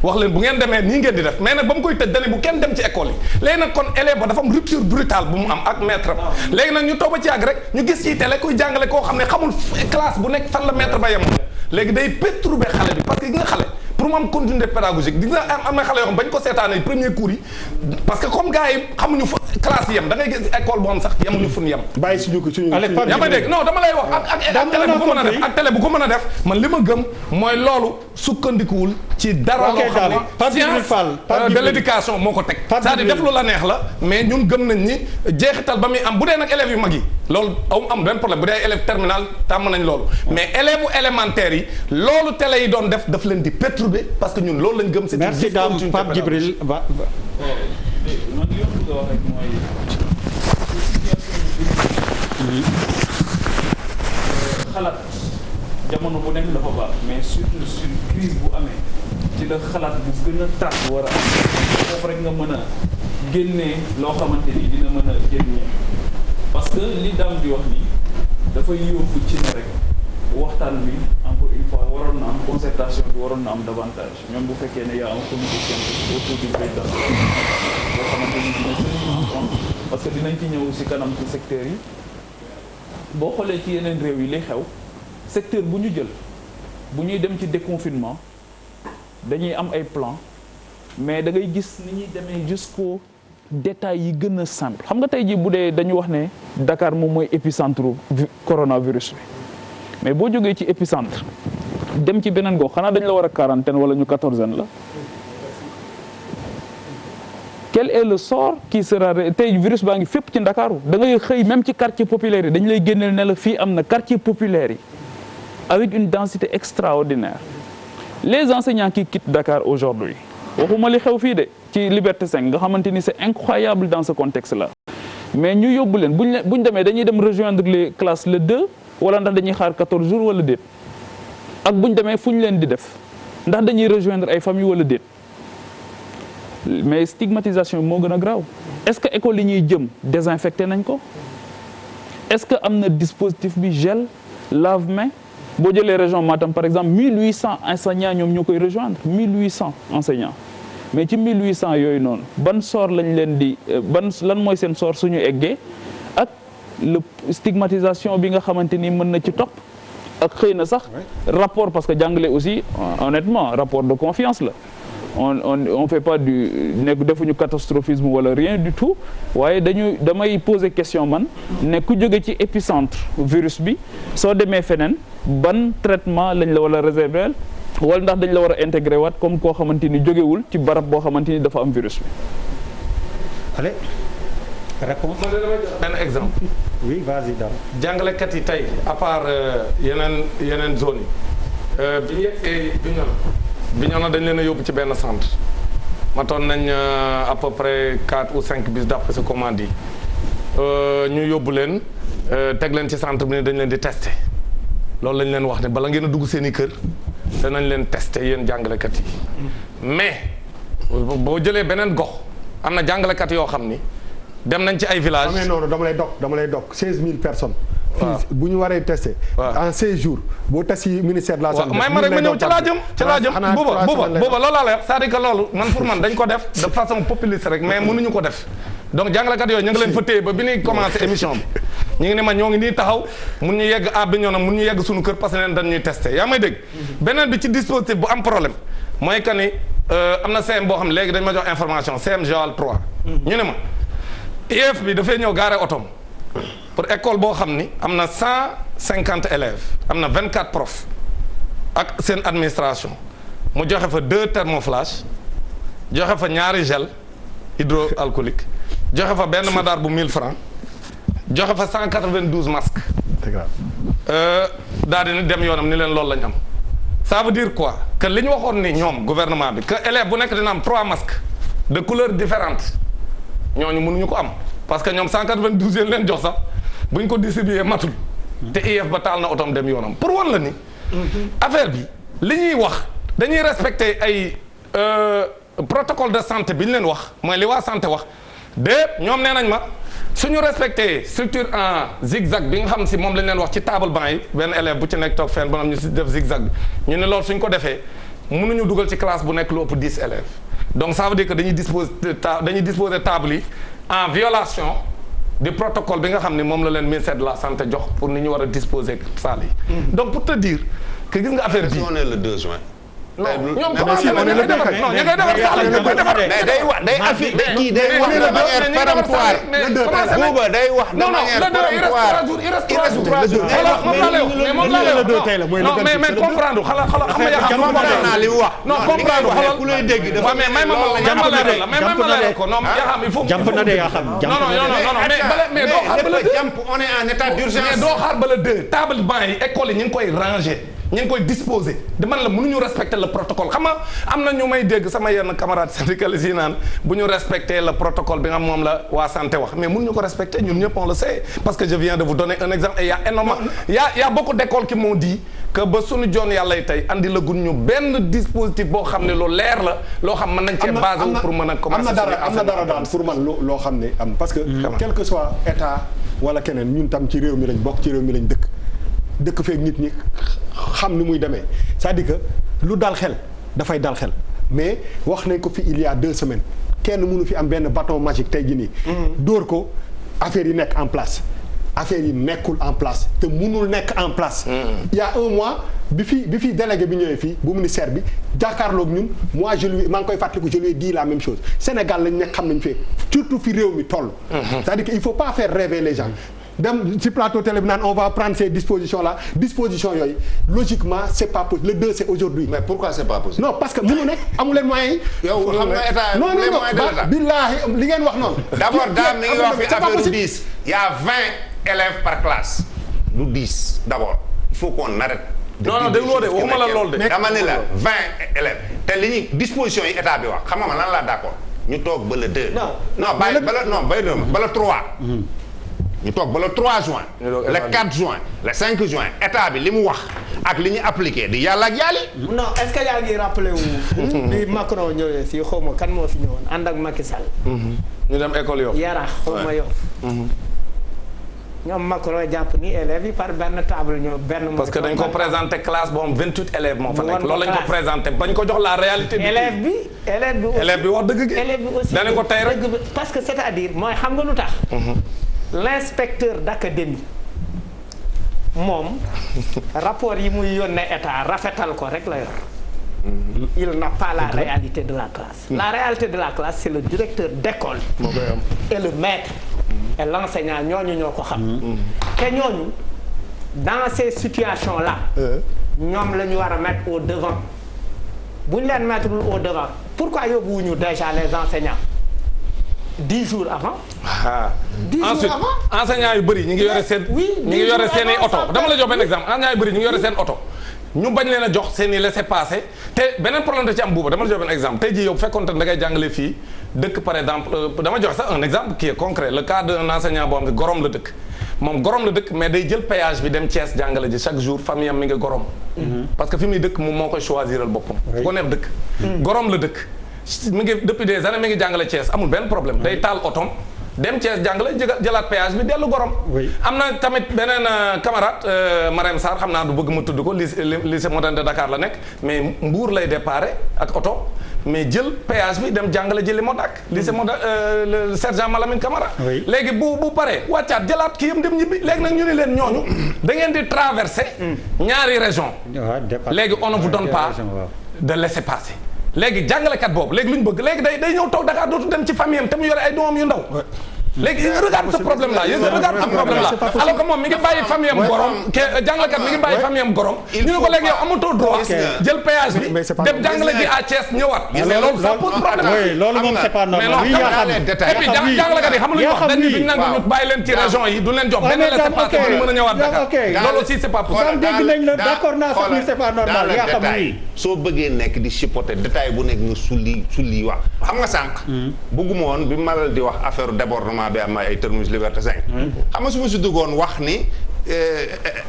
wax leen bu ngeen demee nii ngeen di def mais nag ba mu koy tëj dani bu kenn dem ci école yi léegi nag kon élève ba dafa am rupture brutale bu mu am ak maître am léegi nag ñu toog ba ci yàgg rek ñu gis ci télé kuy jàngale koo xam ne xamul classe bu nekk fan la maître ba yemoon léegi day perturber xale bi parce que gi nga xale pour mu am continuité pédagogique di nga am na xale yoo xam bañ ko seetaanee premier cours yi parce que comme gars yi xamuñu fa classe yi yem da ngay gis école boo xam sax yemuñu fu ñu yem. bàyyi suñu yaa ma dégg non dama lay wax ak télé bu ko mën a def ak télé bu ko mën a def man li ma gëm mooy loolu sukkandikuwul ci dara loo xam ne science de l'éducation moo ko teg c'est-à-dire def lu la neex la mais ñun gëm nañ ni jeexital ba muy am bu dee nag élèves yu mag yi loolu am benn problème bu dee élève terminal tàmm nañ loolu mais élèves élémentaires yi loolu télé yi doon daf leen di perturber parce que ñun loolu lañ gëm. merci Dame Pape Djibril man li ma bëgg a wax rek mooy xalaat jamono bu nekk dafa baax mais surtout sur crise bu amee ci la xalaat bu gën a tax war a am foofu rek nga mën a génnee loo xamante ni dina mën a génnee parce que li Dame di wax nii dafay yóbbu ci ne rek waxtaan bi encore une fois waroon na am concertation bi waroon na am davantage même bu fekkee ne y a un comité scientifique autour du président boo xamante ni dina tenir en compte parce que dinañ ci ñëw si kanam ci secteurs yi boo xoolee ci yeneen réew yi li xew secteur bu ñu jël bu ñuy dem ci déconfinement dañuy am ay plan mais da ngay gis ni ñuy demee jusqu'au détails yi gën a simple xam nga tey jii bu dee dañu wax ne Dakar moom mooy épicentre coronavirus bi mais boo jógee ci épicentre dem ci beneen gox xanaa dañ la war a quarantaine wala ñu quatorzaine la quel est le sort qui sera tey virus baa ngi fépp ci Ndakaaru da ngay xëy même ci quartier populaire yi dañ lay génneel ne la fii am na quartier populaire yi avec une densité extraordinaire les enseignants qui quittent Dakar aujourd'hui waxuma li xew fii de ci Liberté 5 nga xamante ni c'est incroyable dans ce contexte là mais ñu yóbbu leen buñ demee dañuy dem rejoindre les classes le 2 wala ndax dañuy xaar 14 jours wala déet ak buñ demee fu ñu leen di def ndax dañuy rejoindre ay famille wala déet mais stigmatisation moo gën a graaw est-ce que école yi ñuy jëm désinfecté nañ ko est-ce que am na dispositif bi gel lave-mains boo jëlee région Matam par exemple 1800 enseignants ñoom ñoo koy rejoindre 1800 enseignants mais ci 1800 yooyu noonu ban sort lañ leen di lan mooy seen sort suñu eggee ak le stigmatisation bi nga xamante ni mën na ci topp ak xëy na sax rapport parce que jàngale aussi honnêtement rapport de confiance la on fait pas nekk defuñu catastrophisme wala rien du tout waaye damay poser question man ne ku jóge ci épicentre virus bi soo demee feneen ban traitement lañ la war a réserver wala ndax dañ la war a intégrer waat comme koo xamante ni jógewul ci barab boo xamante ni dafa am virus bi. allez réponse. benn exemple. oui vas-y daal. jàngalekat yi tey à part yeneen zone yi bi ñu yegsee Bignona dañ leen a yóbbu ci benn centre matoon nañ à peu près 4 ou 5 bis d'après ce qu'on m'a dit ñu yóbbu leen teg leen ci centre bi ne dañ leen di tester loolu lañ leen wax ne bala ngeen a dugg seen i kër danañ leen tester yéen jàngalekat yi mais boo jëlee beneen gox am na jàngalekat yoo xam ni dem nañ ci ay villages. amee noonu dama lay dog 16000 personnes. bu ñu waree testé. en 16 jours boo test yi ministère de la santé. may ma rek ma ñëw ci laa jëm booba loolu laa lay wax c'est-à-dire que loolu man pour man dañ ko def de façon populiste rek mais mënuñu ko def donc jàngalekat yooyu ñu ngi leen fa téye ba bi ñuy commencé émission bi ñu ngi ne ma ñoo ngi nii taxaw mun ñu yegg à Bignona mun ñu yegg suñu kër parce que leen dañ ñuy testé yaa may dégg beneen bi ci dispositif bu am problème mooy que ni am na CM boo xam ne léegi dañ ma jox information CM Joal 3 ñu ne ma IEF bi dafay ñëw gaare otom pour école boo xam ni am na 150 élèves am na 24 profs ak seen administration mu joxe fa 2 thermoflash joxe fa ñaari gel hydroalcoolique joxe fa benn madar bu 1000 francs joxe fa 192 masques. c'est grave. daal di dem yoonam ni leen loolu lañ am ça veut dire quoi que li ñu waxoon ni ñoom gouvernement bi que élève bu nekk dina am 3 masques de couleurs différentes ñooñu mënuñu ko am parce que ñoom 192 yéen leen jox sax buñ ko distribuer matul te IEF ba taal na otom dem yoonam pour wan la ni affaire bi li ñuy wax dañuy respecter ay protocole de santé bi ñu leen wax mooy li waa santé wax de ñoom nee nañ ma suñu respecté structure en zigzag bi nga xam si moom lañ leen wax ci table banc yi benn élève bu ci nekk toog fenn ba ñu si def zigzag bi ñu ne loolu suñ ko defee mënuñu dugal ci classe bu nekk lu ëpp 10 élèves donc ça veut dire que dañuy disposer table yi en violation du protocole bi nga xam ne moom la leen ministère de la santé jox pour ni ñu war a disposer salle yi donc pour te dire que gis nga affaire bi on est le 2 juin. non ñoom commencé nañ koy defar non ñu koy defar mais day wax day affiché kii day wax de manière péremptoire. Bouba day wax de manière péremptoire. il reste 3 jours moom laa lay wax non mais comprendre xala xam nga yaa naa li mu wax. non comprendre xala ku lay dégg dafa mais may ma leeral ko non yaa xam il faut jàmp na de yaa xam non mais doo xaar ba le 2 on est en état d'urgence. mais doo xaar ba le 2 table banc yi école yi ñu ngi koy ranger ñu ngi koy disposer de man la mënuñu respecter le protocole xam nga am na ñu may dégg sama yenn camarades syndicalistes yi naan bu ñu respecter le protocole bi nga moom la waa santé wax mais mënuñu ko respecter ñun ñëpp on le sait parce que je viens de vous donner un exemple et y a énormément y a beaucoup d'écoles qui m'ont dit que ba suñu joon yàlla tey andi la gun ñu benn dispositif boo xam ne lu leer la loo xam mën nañ cee basé wu pour mën a commencer am na dara daal pour man loo xam ne am parce que quel que soit état wala keneen ñun tam ci réew mi lañ bokk ci réew mi lañ dëkk feek nit ñi xam ni muy demee c'est-à-dire que lu dal xel dafay dal xel mais wax nañ ko fi il y a 2 semaines kenn mënu fi am benn bâton magique tey jii nii. dóor ko affaire yi nekk en place affaire yi nekkul en place te mënul nekk en place. il y a 1 mois bi fi délégué bi ñëwee fii bu ministère bi jàkkaarloog ñun moi maa ngi koy fàttaliku je lui ai dit la même chose Sénégal lañ nekk xam nañ fee surtout fi réew mi toll. c'est-à-dire que il faut pas faire rêver les gens. dem ci plateau télé bi naan on va prendre ces dispositions là dispositions yooyu logiquement c'est pas possible le 2 c'est aujourd'hui. mais pourquoi c'est pas possible. non parce que mënu nekk amu leen moyens yi. yow xam nga état non billaahi li ngeen wax noonu. d'abord daam mi ngi wax fi affaire du 10. il y a 20 élèves par classe. du 10 d'abord il faut qu'on arrête. non dégloo de waxuma la lool de. dama ne la 20 élèves te li ñuy dispositions yi état bi wax xam nga man lan laa d'accord ñu toog ba le 2. non ba le 3. ñu toog ba le 3 juin le 4 juin le 5 juin état bi li mu wax ak li ñu appliqué di yàlla ak yàlli. non est-ce que yaa ngi rappelé wu. bi Macron ñëwee fii xaw ma kan moo fi ñëwoon ànd ak Macky Sall. ñu dem école Yoff. Yarax xaw ma Yoff. ñoom Macron jàpp ni élèves yi par benn table ñoo benn. parce que dañ ko présenté classe boo am 28 élèves moo fa nekk. loolu lañ ko présenté bañ ko jox la réalité. élève bi wax dëgg gi. élève bi aussi danañ ko tey rek parce que c'est-à-dire mooy xam nga lu tax. L'inspecteur d'académie moom rapport yi muy yónnee état rafetal ko rek la yor. Il n'a pas la réalité de la classe. La réalité de la classe c'est le directeur d'école et le maître et l'enseignant ñooñu ñoo ko xam. te ñooñu dans ces situations là. ñoom la ñu war a mettre au devant. bu ñu leen mettre au devant pourquoi yóbbuwuñu déjà les enseignants 10 jours avant. 10 jours ensuite avant enseignants yu bëri ñu ngi yore seen. oui ñu ngi yore seen i oto dama la jox benn exemple enseignants yu bëri ñu ngi yore seen oto. ñu bañ leen a jox seen i laissez-passer te beneen problème da ci am buuba dama la jox benn exemple tey jii yow bu fekkoon te da ngay jàngale fii dëkk par exemple dama jox sax un exemple qui est concret le cas d'un enseignant boo xam ne Gorom la dëkk moom Gorom la dëkk mais day jël péage bi dem Thiès jàngale ji chaque jour famille am mi ngi Gorom. parce que fi muy dëkk moom moo koy choisiral boppam. fu ko neex dëkk. Gorom la dëkk mi ngi depuis des années mi ngi jàngale Thiès amul benn problème day taal otom dem Thiès jàngale jëlaat péage bi dellu Gorom. am na tamit beneen camarade Marème Sarr xam naa du bëgg ma tudd ko lycée moderne de Dakar la nekk mais Mbour lay déparé ak oto mais jël péage bi dem jàngale jëli Modak lycée moderne le sergent Malamine Camara. léegi bu paree wàccaat jëlaat kii yam dem ñibbi léegi nag ñu ne leen ñooñu da ngeen di traverser ñaari région léegi on ne vous donne pas de laisser-passer léegi jàngalekat boobu léegi lu ñu bëgg léegi day ñëw toog Dakar dootu dem ci famille am te mu yore ay doomam yu ndaw léegi regarde ce problème là yéen regarde ce problème là alors que moom mi ngi bàyyi famille am Gorom jàngalekat mi ngi bàyyi famille am Gorom ñu ne ko léegi yow amatoo droit jël péage bi dem jàngale ji à Thiès ñëwaat mais loolu ça pose problème loolu moom c'est pas normal et puis jàngalekat yi xam lu ñu wax dañ duñ nangu ñu bàyyi leen ci région yi du leen jox benn laissez-passer bu ñu mën a ñëwaat Dakar loolu aussi c'est pas possible dégg nañ la d'accord naa sax ni c'est pas normal yaa xam ni soo bëggee nekk di chipoter détail bu nekk nga sulli wax xam nga sànq bëgguma woon bi Malal di wax affaire débordement bi am ay terminus liberté 5 xam nga su ma si duggoon wax ni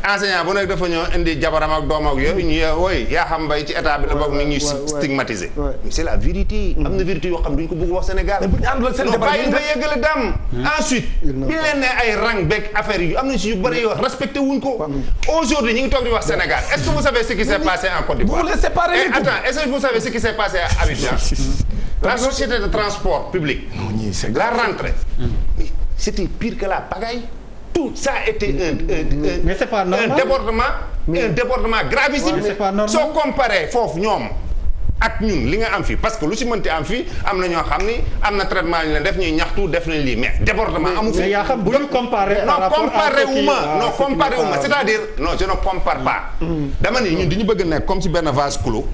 enseignant bu nekk dafa ñëw indi jabaram ak doom ak yooyu ñu wooy yaa xam mbay ci état bi la bokk ni ñuy stigmatiser mais c'est la vérité am na vérité yoo xam duñ ko bëgg wax Sénégal non bàyyi nga yeggale dam ensuite bi leen ne ay rang beeg affaire yu am na si yu bëri yoo respecté wuñ ko aujourd'hui ñu ngi toog di wax Sénégal est-ce que vous savez ce qui s'est passé en Côte d'Ivoire attends est-ce que vous savez ce qui s'est passé à Abidjan la société de transport public la rentrée c'était pire que la pagaille tout ça a été mais c'est pas normal un débordement gravissime soo comparé foofu ñoom ak ñun li nga am fii parce que lu si mënti am fii am na ñoo xam ni am na traitement ñu leen def ñuy ñaxtu def nañ lii mais débordement amu fi yaa xam bu ñu comparé non comparé wu ma c'est-à-dire non je ne compare pas dama ni ñun di ñu bëgg nekk comme si benn vase clos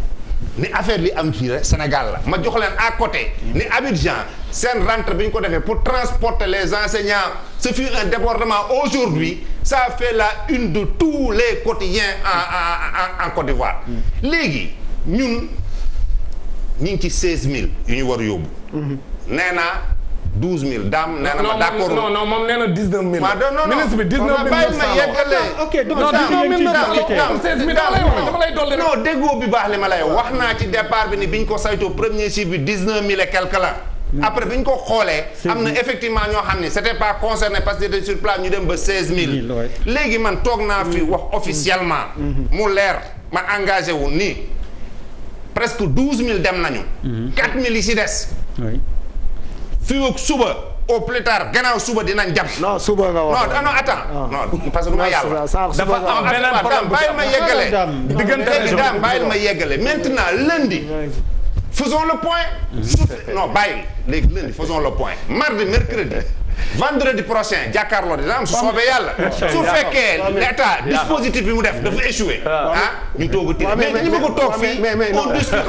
ni affaire li am fii rek Sénégal la ma jox leen à côté ni Abidjan seen rentrée bi ñu ko defee pour transporter les enseignants ce fut un débordement aujourd'hui ça fait la une de tous les quotidiens en Côte d'Ivoire léegi ñun ñu ngi ci 16000 yu ñu war a yóbbu nee naa 12000 daam nee na ma d'accord non moom nee na 19000 ministre bi 19000 bàyyi ma yeggale ok donc non déggoo bi baax li ma lay wax naa ci départ bi ni bi ñu ko saytoo premier chiffre bi 19000 et quelque la après bi ñu ko xoolee am na effectivement ñoo xam ne c'était pas concerné parce que c'était sur place ñu dem ba 16000 léegi man toog naa fi wax officiellement mu leer ma engagé wu nii presque 12000 dem nañu 4000 yi si des fii ak suba au plus tard gannaaw suba dinañ jàpp. non suba nga wax non attends non parce que du ma yàlla. dafa am beneen problème bàyyil ma yeggale. diggante région daam bàyyil ma yeggale maintenant lundi. faisons le point. non bàyyil léegi lundi faisons le point mardi mercredi. vendredi prochain jàkkaarloo dina am su soobee yàlla. su fekkee l'état dispositif bi mu def dafa échoué. ñu toog a tiré mais ñu bëgg a toog fii. on discute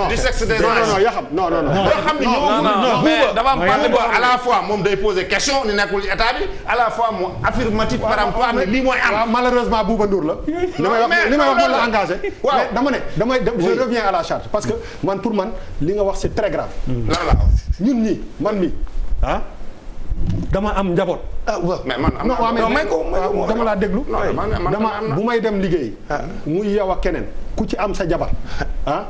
du sexe des non yoo xam ne ñoo dafa am à la fois moom day poser question ni nekkul ci état bi à la fois mu affirmatif par rapport am lii mooy am. malheureusement Bouba Ndour la. li may wax man la engagé. mais je reviens à la charte parce que pour man li nga wax c'est très grave. lan la ñun ñi man mi dama am njaboot. mais man am non dama laa déglu. dama bu may dem liggéey. muy yow ak keneen ku ci am sa jabar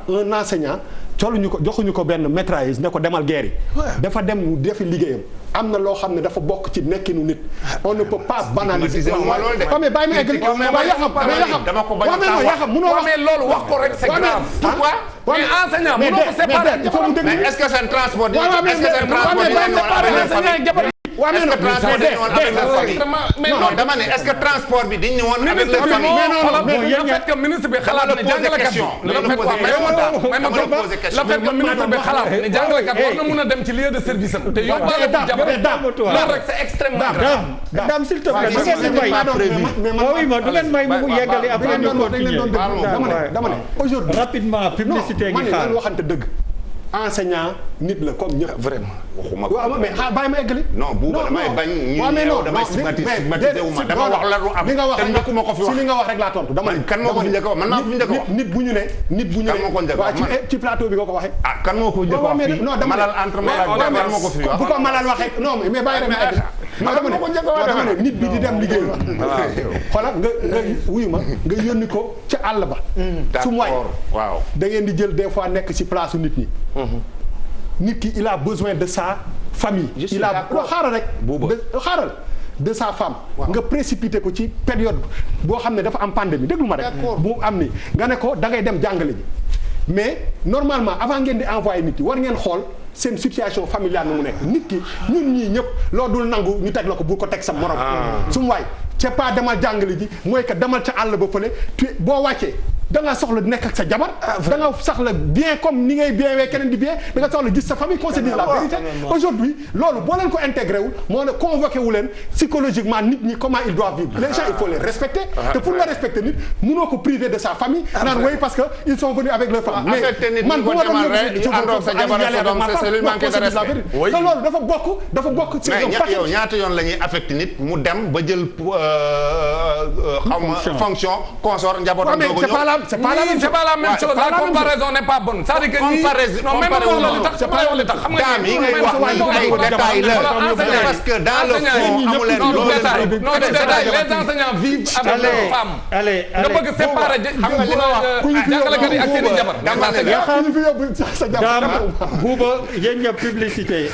un enseignant joxuñu ko benn maîtrise ne ko demal guerre yi. dafa dem mu defi liggéeyam. am na loo xam ne dafa bokk ci nekkinu nit. on ne peut pas banaliser. mais bàyyi ma eggali. dama ko bañ a xam munoo wax mais loolu wax ko rek c'est grave. pourquoi mais enseignant munoo ko séparer. mais est-ce que seen transport est-ce que seen transport non dama ne est-ce que transport bi dañ ñëwoon avec les familles. le fait que ministre bi xalaat ne jàngalekat le ministre bi xalaat ne jàngalekat war na mun a dem ci lieu de service am te yóbbaale bu jabar loolu rek c'est extrêmement grave. Dame s'il te plaît du ngeen may mu yeggali après ñu continuer. dama ne aujourd'hui rapidement publicité gi xaar man waxante dëgg. enseignant nit la comme ñëpp. vraiment waxuma ko. waaw mais bàyyi ma eggali. non bu damay bañ ñu yow damay stigmatisé wu ma dama wax la lu am. li nga wax te njëkkuma ko fi wax si li nga wax rek laa tontu dama ne. kan moo ko fi njëkk a wax man maa ko fi njëkk a wax. nit bu ñu ne. kan moo ko njëkk a wax waaw ci plateau bi nga ko waxee. ah kan moo ko njëkk a wax fii malal entre malal kan moo ko fi wax. bu ko malal waxee non mais bàyyi rek ma eggali. dama ne nit bi di dem liggéey xoolal nga wuyu ma nga yónni ko ca àll ba. su mu waay waaw da ngeen di jël des fois nekk ci place nit ñi. nit ki il a besoin de sa famille. il a xaaral rek. xaaral de sa femme. nga précipité ko ci période boo xam ne dafa am pandémie déglu ma rek. bu am ni nga ne ko da ngay dem jàngale ji. mais normalement avant ngeen di envoyer nit yi war ngeen xool seen situation familiale nu mu nekk nit ki ñun ñii ñëpp loo dul nangu ñu teg la ko bu ko teg sa morom. su mu waay c'est pas demal jàngale ji mooy que demal ca àll ba fële tu boo wàccee. da nga soxla nekk ak sa jabar. da nga soxla bien comme ni ngay bien wee keneen di bien da nga soxla gis sa famille qu'on se dise la vérité. aujourd'hui loolu boo leen ko intégré wul moo ne convoqué wu leen psychologiquement nit ñi comment ils doivent vivre. les gens il faut les respecter. te pour nga respecter nit mënoo ko priver de sa famille. naan oui parce que ils sont venus avec leur femme. mais man bu ma doon yóbbu te loolu dafa bokk. c'est un paquet yow ñaata yoon la ñuy affecté nit mu dem ba jël fonction consort njabootam c'est pas la même chose. La comparaison n'est pas bonne. C'est-à-dire que nii non même wax la li tax xam nga yi ngay wax ay détails la parce que dans le fond amu leen non détail les enseignants vivent avec leurs femmes. allez nga bëgg séparer xam nga li ma wax jàngalekat yi ak seen i jabar. Dame Bouba yéen ñëpp publicité